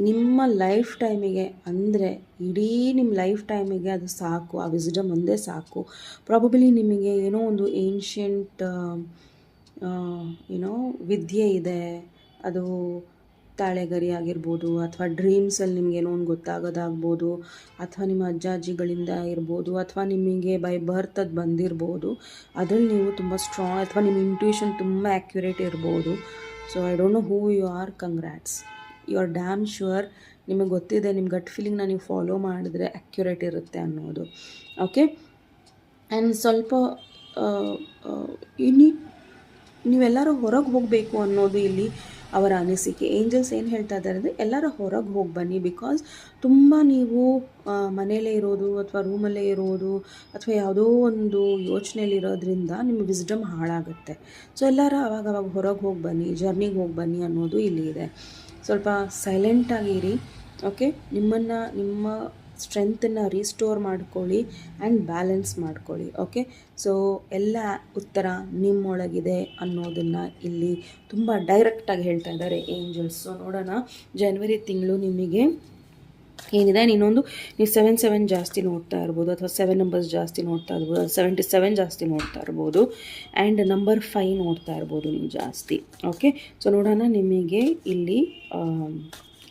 Speaker 1: ನಿಮ್ಮ ಲೈಫ್ ಟೈಮಿಗೆ, ಅಂದರೆ ಇಡೀ ನಿಮ್ಮ ಲೈಫ್ ಟೈಮಿಗೆ ಅದು ಸಾಕು, ಆ ವಿಸ್ಡಮ್ ಒಂದೇ ಸಾಕು. ಪ್ರಾಬಬಲಿ ನಿಮಗೆ ಏನೋ ಒಂದು ಏನ್ಷಿಯಂಟ್ ವಿದ್ಯೆ ಇದೆ. ಅದು ತಾಳೆಗರಿ ಆಗಿರ್ಬೋದು, ಅಥವಾ ಡ್ರೀಮ್ಸಲ್ಲಿ ನಿಮಗೇನೋ ಒಂದು ಗೊತ್ತಾಗೋದಾಗ್ಬೋದು, ಅಥವಾ ನಿಮ್ಮ ಅಜ್ಜ ಅಜ್ಜಿಗಳಿಂದ ಇರ್ಬೋದು, ಅಥವಾ ನಿಮಗೆ ಬೈ ಬರ್ತ್ ಅದು ಬಂದಿರ್ಬೋದು. ಅದರಲ್ಲಿ ನೀವು ತುಂಬ ಸ್ಟ್ರಾಂಗ್, ಅಥವಾ ನಿಮ್ಮ ಇಂಟ್ಯೂಷನ್ ತುಂಬ ಆ್ಯಕ್ಯುರೇಟ್ ಇರ್ಬೋದು. So I don't know who you are. Congrats. You are damn sure. ನಿಮಗೆ ಗೊತ್ತಿದೆ, ನಿಮ್ಮ ಗಟ್ ಫೀಲಿಂಗ್ನ ನೀವು ಫಾಲೋ ಮಾಡಿದ್ರೆ ಆ್ಯಕ್ಯುರೇಟ್ ಇರುತ್ತೆ ಅನ್ನೋದು. ಓಕೆ. ಆ್ಯಂಡ್ ಸ್ವಲ್ಪ ನೀವೆಲ್ಲರೂ ಹೊರಗೆ ಹೋಗಬೇಕು ಅನ್ನೋದು ಇಲ್ಲಿ ಅವರ ಅನಿಸಿಕೆ. ಏಂಜಲ್ಸ್ ಏನು ಹೇಳ್ತಾ ಇದ್ದಾರೆ ಅಂದರೆ, ಎಲ್ಲರೂ ಹೊರಗೆ ಹೋಗಿ ಬನ್ನಿ. ಬಿಕಾಸ್ ತುಂಬ ನೀವು ಮನೆಯಲ್ಲೇ ಇರೋದು, ಅಥವಾ ರೂಮಲ್ಲೇ ಇರೋದು, ಅಥವಾ ಯಾವುದೋ ಒಂದು ಯೋಚನೆಯಲ್ಲಿರೋದ್ರಿಂದ ನಿಮ್ಮ ವಿಸ್ಡಮ್ ಹಾಳಾಗುತ್ತೆ. ಸೊ ಎಲ್ಲರೂ ಅವಾಗ ಹೊರಗೆ ಹೋಗಿ ಬನ್ನಿ, ಜರ್ನಿಗೆ ಹೋಗಿ ಬನ್ನಿ ಅನ್ನೋದು ಇಲ್ಲಿ ಇದೆ. ಸ್ವಲ್ಪ ಸೈಲೆಂಟಾಗಿರಿ. ಓಕೆ. ನಿಮ್ಮ ಸ್ಟ್ರೆಂತನ್ನು ರೀಸ್ಟೋರ್ ಮಾಡ್ಕೊಳ್ಳಿ ಆ್ಯಂಡ್ ಬ್ಯಾಲೆನ್ಸ್ ಮಾಡ್ಕೊಳ್ಳಿ. ಓಕೆ, ಸೊ ಎಲ್ಲ ಉತ್ತರ ನಿಮ್ಮೊಳಗಿದೆ ಅನ್ನೋದನ್ನು ಇಲ್ಲಿ ತುಂಬ ಡೈರೆಕ್ಟಾಗಿ ಹೇಳ್ತಾ ಇದ್ದಾರೆ ಏಂಜಲ್ಸ್. ಸೊ ನೋಡೋಣ, ಜನವರಿ ತಿಂಗಳು ನಿಮಗೆ ಏನಿದೆ. ನೀವು 77 ಜಾಸ್ತಿ ನೋಡ್ತಾ ಇರ್ಬೋದು, ಅಥವಾ 7 ನಂಬರ್ಸ್ ಜಾಸ್ತಿ ನೋಡ್ತಾ ಇರ್ಬೋದು, 77 ಜಾಸ್ತಿ ನೋಡ್ತಾ ಇರ್ಬೋದು, ಆ್ಯಂಡ್ ನಂಬರ್ 5 ನೋಡ್ತಾ ಇರ್ಬೋದು ನೀವು ಜಾಸ್ತಿ. ಓಕೆ, ಸೊ ನೋಡೋಣ ನಿಮಗೆ ಇಲ್ಲಿ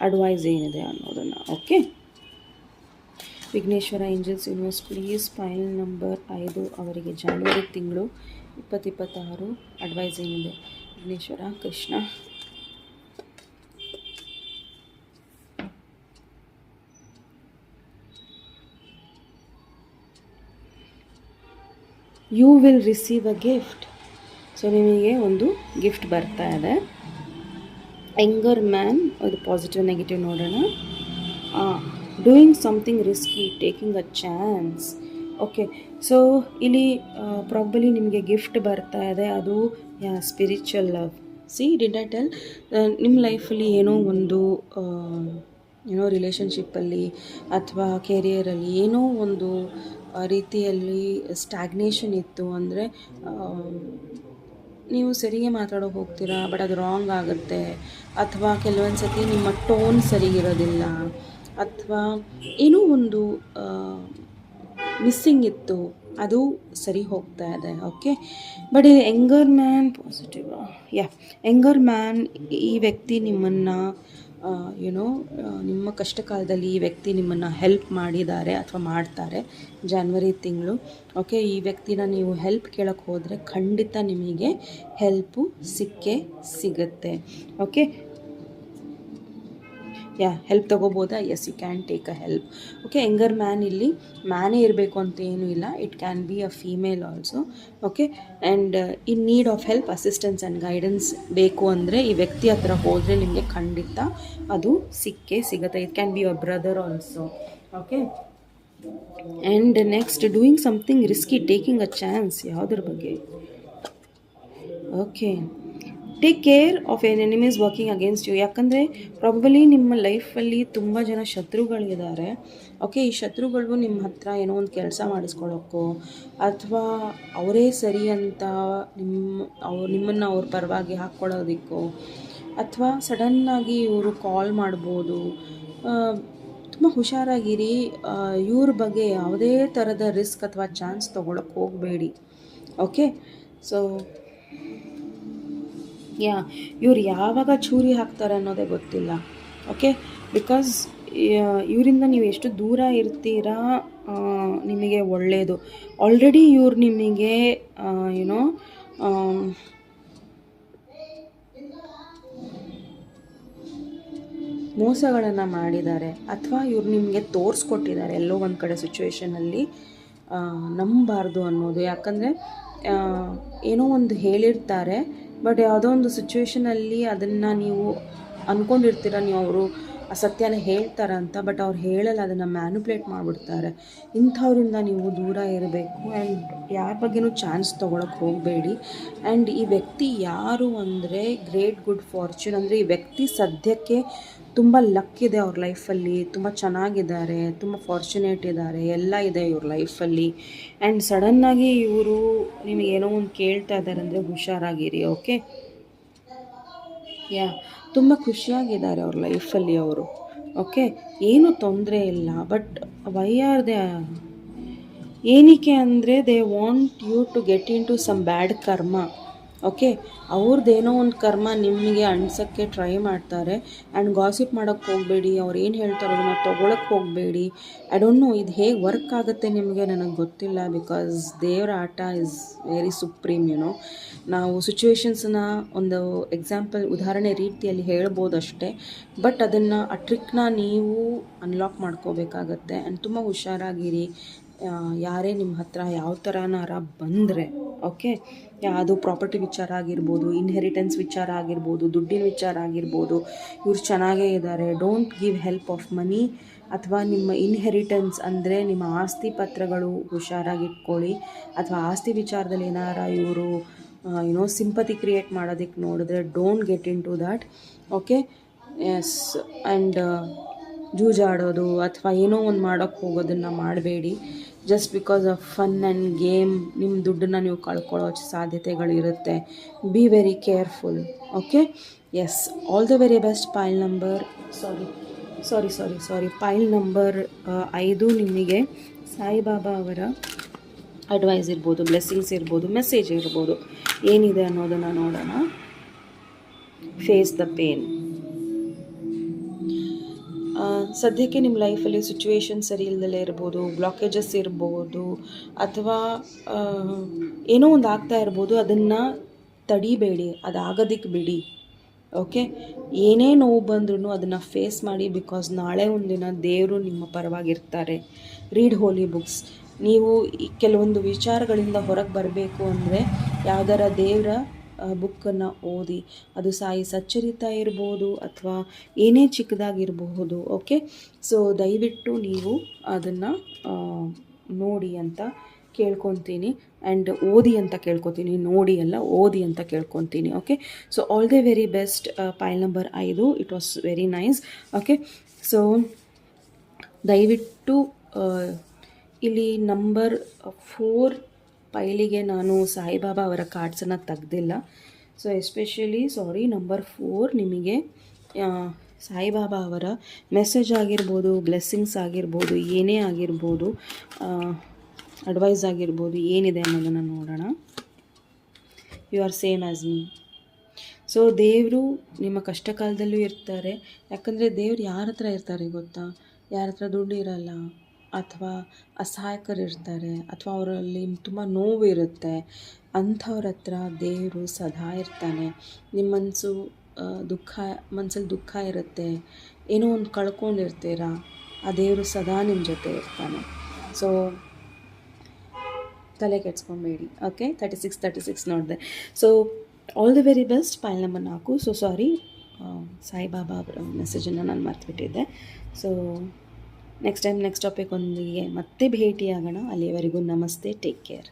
Speaker 1: ಅಡ್ವೈಸ್ ಏನಿದೆ ಅನ್ನೋದನ್ನು. Okay, Vighneshwara angels universe please file number 5 ಅವರಿಗೆ ಜನವರಿ ತಿಂಗಳು 2026 ಅಡ್ವೈಸ್ ಏನಿದೆ Vighneshwara Krishna. You will receive a gift. So ನಿಮಗೆ ಒಂದು ಗಿಫ್ಟ್ ಬರ್ತಾ ಇದೆ. ಎಂಗರ್ ಮ್ಯಾನ್, ಅದು ಪಾಸಿಟಿವ್ ನೆಗೆಟಿವ್ ನೋಡೋಣ. Doing something risky, taking a chance. Okay, so ಇಲ್ಲಿ ಪ್ರಾಬಲಿ ನಿಮಗೆ ಗಿಫ್ಟ್ ಬರ್ತಾ ಇದೆ, ಅದು spiritual love. See did I tell, ನಿಮ್ಮ ಲೈಫಲ್ಲಿ ಏನೋ ರಿಲೇಷನ್ಶಿಪ್ಪಲ್ಲಿ ಅಥವಾ ಕೆರಿಯರಲ್ಲಿ ಏನೋ ಒಂದು ರೀತಿಯಲ್ಲಿ ಸ್ಟ್ಯಾಗ್ನೇಷನ್ ಇತ್ತು ಅಂದರೆ, ನೀವು ಸರಿಗೆ ಮಾತಾಡೋಕೆ ಹೋಗ್ತೀರಾ ಬಟ್ ಅದು ರಾಂಗ್ ಆಗುತ್ತೆ, ಅಥವಾ ಕೆಲವೊಂದು ಸತಿ ನಿಮ್ಮ ಟೋನ್ ಸರಿಗಿರೋದಿಲ್ಲ, ಅಥವಾ ಏನೋ ಒಂದು ಮಿಸ್ಸಿಂಗ್ ಇತ್ತು, ಅದು ಸರಿ ಹೋಗ್ತಾ ಇದೆ. ಓಕೆ, ಬಟ್ ಈ ಎಂಗರ್ ಮ್ಯಾನ್ ಪಾಸಿಟಿವ್, ಎಂಗರ್ ಮ್ಯಾನ್, ಈ ವ್ಯಕ್ತಿ ನಿಮ್ಮನ್ನು ನಿಮ್ಮ ಕಷ್ಟ ಕಾಲದಲ್ಲಿ ಈ ವ್ಯಕ್ತಿ ನಿಮ್ಮನ್ನು ಹೆಲ್ಪ್ ಮಾಡಿದ್ದಾರೆ ಅಥವಾ ಮಾಡ್ತಾರೆ ಜನವರಿ ತಿಂಗಳು. ಓಕೆ, ಈ ವ್ಯಕ್ತಿನ ನೀವು ಹೆಲ್ಪ್ ಕೇಳಕ್ಕೆ ಹೋದರೆ ಖಂಡಿತ ನಿಮಗೆ ಹೆಲ್ಪು ಸಿಗುತ್ತೆ. ಓಕೆ, ಹೆಲ್ಪ್ ತೊಗೋಬೋದಾ? Yes, you can take a help. Okay, ಎಂಗರ್ ಮ್ಯಾನ್ ಇಲ್ಲಿ ಮ್ಯಾನೇ ಇರಬೇಕು ಅಂತ ಏನೂ ಇಲ್ಲ, it can be a female also. Okay, and in need of help, assistance and guidance ಬೇಕು ಅಂದರೆ ಈ ವ್ಯಕ್ತಿ ಹತ್ರ ಹೋದರೆ ನಿಮಗೆ ಖಂಡಿತ ಅದು ಸಿಗುತ್ತೆ. It can be a brother also. Okay, and next doing something risky, taking a chance, ಯಾವುದ್ರ ಬಗ್ಗೆ? Okay, take care of an enemies working against you. ಯಾಕಂದರೆ ಪ್ರಾಬಲಿ ನಿಮ್ಮ ಲೈಫಲ್ಲಿ ತುಂಬ ಜನ ಶತ್ರುಗಳಿದ್ದಾರೆ. ಓಕೆ, ಈ ಶತ್ರುಗಳು ನಿಮ್ಮ ಹತ್ರ ಏನೋ ಒಂದು ಕೆಲಸ ಮಾಡಿಸ್ಕೊಳ್ಳೋಕ್ಕೋ, ಅಥವಾ ಅವರೇ ಸರಿ ಅಂತ ನಿಮ್ಮನ್ನು ಅವ್ರ ಪರವಾಗಿ ಹಾಕ್ಕೊಳ್ಳೋದಕ್ಕೋ, ಅಥವಾ ಸಡನ್ನಾಗಿ ಇವರು ಕಾಲ್ ಮಾಡ್ಬೋದು. ತುಂಬ ಹುಷಾರಾಗಿರಿ. ಇವ್ರ ಬಗ್ಗೆ ಯಾವುದೇ ಥರದ ರಿಸ್ಕ್ ಅಥವಾ ಚಾನ್ಸ್ ತೊಗೊಳಕ್ಕೆ ಹೋಗಬೇಡಿ. ಓಕೆ, ಸೊ ಇವ್ರು ಯಾವಾಗ ಚೂರಿ ಹಾಕ್ತಾರೆ ಅನ್ನೋದೇ ಗೊತ್ತಿಲ್ಲ. ಓಕೆ, ಬಿಕಾಸ್ ಇವರಿಂದ ನೀವು ಎಷ್ಟು ದೂರ ಇರ್ತೀರಾ ನಿಮಗೆ ಒಳ್ಳೆಯದು. ಆಲ್ರೆಡಿ ಇವ್ರು ನಿಮಗೆ ಮೋಸಗಳನ್ನು ಮಾಡಿದ್ದಾರೆ, ಅಥವಾ ಇವ್ರು ನಿಮಗೆ ತೋರಿಸ್ಕೊಟ್ಟಿದ್ದಾರೆ ಎಲ್ಲೋ ಒಂದು ಕಡೆ ಸಿಚುವೇಷನಲ್ಲಿ. ನಂಬಬಾರ್ದು ಅನ್ನೋದು. ಯಾಕಂದರೆ ಏನೋ ಒಂದು ಹೇಳಿರ್ತಾರೆ, ಬಟ್ ಯಾವುದೋ ಒಂದು ಸಿಚುವೇಷನಲ್ಲಿ ಅದನ್ನು ನೀವು ಅಂದ್ಕೊಂಡಿರ್ತೀರ ನೀವು ಅವರು ಆ ಸತ್ಯನ ಹೇಳ್ತಾರೆ ಅಂತ, ಬಟ್ ಅವ್ರು ಹೇಳಲ್ಲ, ಅದನ್ನು ಮ್ಯಾನುಪ್ಲೇಟ್ ಮಾಡಿಬಿಡ್ತಾರೆ. ಇಂಥವ್ರಿಂದ ನೀವು ದೂರ ಇರಬೇಕು. ಆ್ಯಂಡ್ ಯಾರ ಬಗ್ಗೆನೂ ಚಾನ್ಸ್ ತೊಗೊಳಕ್ಕೆ ಹೋಗಬೇಡಿ. ಆ್ಯಂಡ್ ಈ ವ್ಯಕ್ತಿ ಯಾರು ಅಂದರೆ ಗ್ರೇಟ್ ಗುಡ್ ಫಾರ್ಚೂನ್, ಅಂದರೆ ಈ ವ್ಯಕ್ತಿ ಸದ್ಯಕ್ಕೆ ತುಂಬ ಲಕ್ ಇದೆ ಅವ್ರ ಲೈಫಲ್ಲಿ, ತುಂಬ ಚೆನ್ನಾಗಿದ್ದಾರೆ, ತುಂಬ ಫಾರ್ಚುನೇಟ್ ಇದ್ದಾರೆ, ಎಲ್ಲ ಇದೆ ಇವ್ರ ಲೈಫಲ್ಲಿ. ಆ್ಯಂಡ್ ಸಡನ್ನಾಗಿ ಇವರು ನಿಮಗೇನೋ ಒಂದು ಕೇಳ್ತಾ ಇದ್ದಾರೆ ಅಂದರೆ ಹುಷಾರಾಗಿರಿ. ಓಕೆ, ತುಂಬ ಖುಷಿಯಾಗಿದ್ದಾರೆ ಅವ್ರ ಲೈಫಲ್ಲಿ ಅವರು. ಓಕೆ, ಏನೂ ತೊಂದರೆ ಇಲ್ಲ. ಬಟ್ ವೈ ಆರ್ ದೇ, ಏನಕ್ಕೆ ಅಂದರೆ they want you to get into some bad karma. Okay, ಅವ್ರದ್ದೇನೋ ಒಂದು ಕರ್ಮ ನಿಮಗೆ ಅಣ್ಸೋಕ್ಕೆ ಟ್ರೈ ಮಾಡ್ತಾರೆ. ಆ್ಯಂಡ್ ಗಾಸಿಪ್ ಮಾಡೋಕ್ಕೆ ಹೋಗಬೇಡಿ, ಅವ್ರು ಏನು ಹೇಳ್ತಾರೋ ಅದನ್ನು ತೊಗೊಳಕ್ಕೆ ಹೋಗಬೇಡಿ. ಐ ಡೋಂಟ್ ನೋ ಇದು ಹೇಗೆ ವರ್ಕ್ ಆಗುತ್ತೆ ನಿಮಗೆ, ನನಗೆ ಗೊತ್ತಿಲ್ಲ. ಬಿಕಾಸ್ ದೇವರ ಆಟ ಇಸ್ ವೆರಿ ಸುಪ್ರೀಮ್. ನಾವು ಸಿಚುವೇಶನ್ಸನ್ನ ಒಂದು ಎಕ್ಸಾಂಪಲ್ ಉದಾಹರಣೆ ರೀತಿಯಲ್ಲಿ ಹೇಳ್ಬೋದು ಅಷ್ಟೇ, ಬಟ್ ಅದನ್ನು ಆ ಟ್ರಿಕ್ನ ನೀವು ಅನ್ಲಾಕ್ ಮಾಡ್ಕೋಬೇಕಾಗತ್ತೆ. ಆ್ಯಂಡ್ ತುಂಬ ಹುಷಾರಾಗಿರಿ. ಯಾರೇ ನಿಮ್ಮ ಹತ್ರ ಯಾವ ಥರನಾರ ಬಂದರೆ, ಓಕೆ, ಅದು ಪ್ರಾಪರ್ಟಿ ವಿಚಾರ ಆಗಿರ್ಬೋದು, ಇನ್ಹೆರಿಟೆನ್ಸ್ ವಿಚಾರ ಆಗಿರ್ಬೋದು, ದುಡ್ಡಿನ ವಿಚಾರ ಆಗಿರ್ಬೋದು, ಇವ್ರು ಚೆನ್ನಾಗೇ ಇದ್ದಾರೆ. Don't give help of money, ಅಥವಾ ನಿಮ್ಮ ಇನ್ಹೆರಿಟೆನ್ಸ್ ಅಂದರೆ ನಿಮ್ಮ ಆಸ್ತಿ ಪತ್ರಗಳು ಹುಷಾರಾಗಿಟ್ಕೊಳ್ಳಿ. ಅಥವಾ ಆಸ್ತಿ ವಿಚಾರದಲ್ಲಿ ಏನಾರ ಇವರು ಸಿಂಪತಿ ಕ್ರಿಯೇಟ್ ಮಾಡೋದಕ್ಕೆ ನೋಡಿದ್ರೆ don't get into that. Okay, yes. And ಜೂಜಾಡೋದು ಅಥವಾ ಏನೋ ಒಂದು ಮಾಡೋಕ್ಕೆ ಹೋಗೋದನ್ನು ಮಾಡಬೇಡಿ. Just because of fun and game ನಿಮ್ಮ ದುಡ್ಡನ್ನು ನೀವು ಕಳ್ಕೊಳ್ಳೋ ಸಾಧ್ಯತೆಗಳಿರುತ್ತೆ. Be very careful. Okay, yes, all the very best. ಪೈಲ್ number file number 5 ನಿಮಗೆ ಸಾಯಿಬಾಬಾ ಅವರ ಅಡ್ವೈಸ್ ಇರ್ಬೋದು, ಬ್ಲೆಸ್ಸಿಂಗ್ಸ್ ಇರ್ಬೋದು, ಮೆಸೇಜ್ ಇರ್ಬೋದು, ಏನಿದೆ ಅನ್ನೋದನ್ನು ನೋಡೋಣ. Face the pain. ಸದ್ಯಕ್ಕೆ ನಿಮ್ಮ ಲೈಫಲ್ಲಿ ಸಿಚುವೇಶನ್ ಸರಿ ಇಲ್ಲದಲೇ ಇರ್ಬೋದು, ಬ್ಲಾಕೇಜಸ್ ಇರ್ಬೋದು, ಅಥವಾ ಏನೋ ಒಂದು ಆಗ್ತಾ ಇರ್ಬೋದು. ಅದನ್ನು ತಡಿಬೇಡಿ, ಅದಾಗೋದಕ್ಕೆ ಬಿಡಿ. ಓಕೆ, ಏನೇ ನೋವು ಬಂದ್ರೂ ಅದನ್ನು ಫೇಸ್ ಮಾಡಿ. ಬಿಕಾಸ್ ನಾಳೆ ಒಂದಿನ ದೇವರು ನಿಮ್ಮ ಪರವಾಗಿರ್ತಾರೆ. ರೀಡ್ ಹೋಲಿ ಬುಕ್ಸ್. ನೀವು ಕೆಲವೊಂದು ವಿಚಾರಗಳಿಂದ ಹೊರಗೆ ಬರಬೇಕು ಅಂದರೆ ಯಾವ್ದಾರ ದೇವರ ಬುಕ್ಕನ್ನು ಓದಿ. ಅದು ಸಾಯಿ ಸಚ್ಚರಿತ ಇರ್ಬೋದು ಅಥವಾ ಏನೇ ಚಿಕ್ಕದಾಗಿರಬಹುದು. ಓಕೆ, ಸೊ ದಯವಿಟ್ಟು ನೀವು ಅದನ್ನು ನೋಡಿ ಅಂತ ಕೇಳ್ಕೊತೀನಿ, ಆ್ಯಂಡ್ ಓದಿ ಅಂತ ಕೇಳ್ಕೊತೀನಿ. ನೋಡಿ ಅಲ್ಲ, ಓದಿ ಅಂತ ಕೇಳ್ಕೊತೀನಿ. Okay, so all the very best. ಪೈಲ್ number 5, it was very nice. Okay, so ದಯವಿಟ್ಟು ಇಲ್ಲಿ ನಂಬರ್ 4 ಪೈಲಿಗೆ ನಾನು ಸಾಯಿಬಾಬಾ ಅವರ ಕಾರ್ಡ್ಸನ್ನು ತೆಗ್ದಿಲ್ಲ. ಸೊ ಎಸ್ಪೆಷಲಿ ನಂಬರ್ 4 ನಿಮಗೆ ಸಾಯಿಬಾಬಾ ಅವರ ಮೆಸೇಜ್ ಆಗಿರ್ಬೋದು, ಬ್ಲೆಸ್ಸಿಂಗ್ಸ್ ಆಗಿರ್ಬೋದು, ಏನೇ ಆಗಿರ್ಬೋದು, ಅಡ್ವೈಸ್ ಆಗಿರ್ಬೋದು, ಏನಿದೆ ಅನ್ನೋದನ್ನು ನೋಡೋಣ. You are same as me. So ದೇವರು ನಿಮ್ಮ ಕಷ್ಟ ಕಾಲದಲ್ಲೂ ಇರ್ತಾರೆ. ಯಾಕಂದರೆ ದೇವ್ರು ಯಾರ ಹತ್ರ ಇರ್ತಾರೆ ಗೊತ್ತಾ? ಯಾರ ಹತ್ರ ದುಡ್ಡು ಇರಲ್ಲ, ಅಥವಾ ಅಸಹಾಯಕರಿರ್ತಾರೆ, ಅಥವಾ ಅವರಲ್ಲಿ ತುಂಬ ನೋವು ಇರುತ್ತೆ, ಅಂಥವ್ರ ಹತ್ರ ದೇವರು ಸದಾ ಇರ್ತಾನೆ. ನಿಮ್ಮ ಮನಸ್ಸಲ್ಲಿ ದುಃಖ ಇರುತ್ತೆ, ಏನೋ ಒಂದು ಕಳ್ಕೊಂಡಿರ್ತೀರ, ಆ ದೇವರು ಸದಾ ನಿಮ್ಮ ಜೊತೆ ಇರ್ತಾನೆ. ಸೊ ತಲೆ ಕೆಡ್ಸ್ಕೊಬೇಡಿ. ಓಕೆ, 36 ನೋಡಿದೆ. So all the very best. ಪೈಲ್ number 4. So Saibaba ಅವರ ಮೆಸೇಜನ್ನು ನಾನು ಮರ್ತುಬಿಟ್ಟಿದ್ದೆ. ಸೊ ನೆಕ್ಸ್ಟ್ ಟಾಪಿಕ್ ಒಂದಿಗೆ ಮತ್ತೆ ಭೇಟಿಯಾಗೋಣ. ಅಲ್ಲಿಯವರೆಗೂ ನಮಸ್ತೆ, ಟೇಕ್ ಕೇರ್.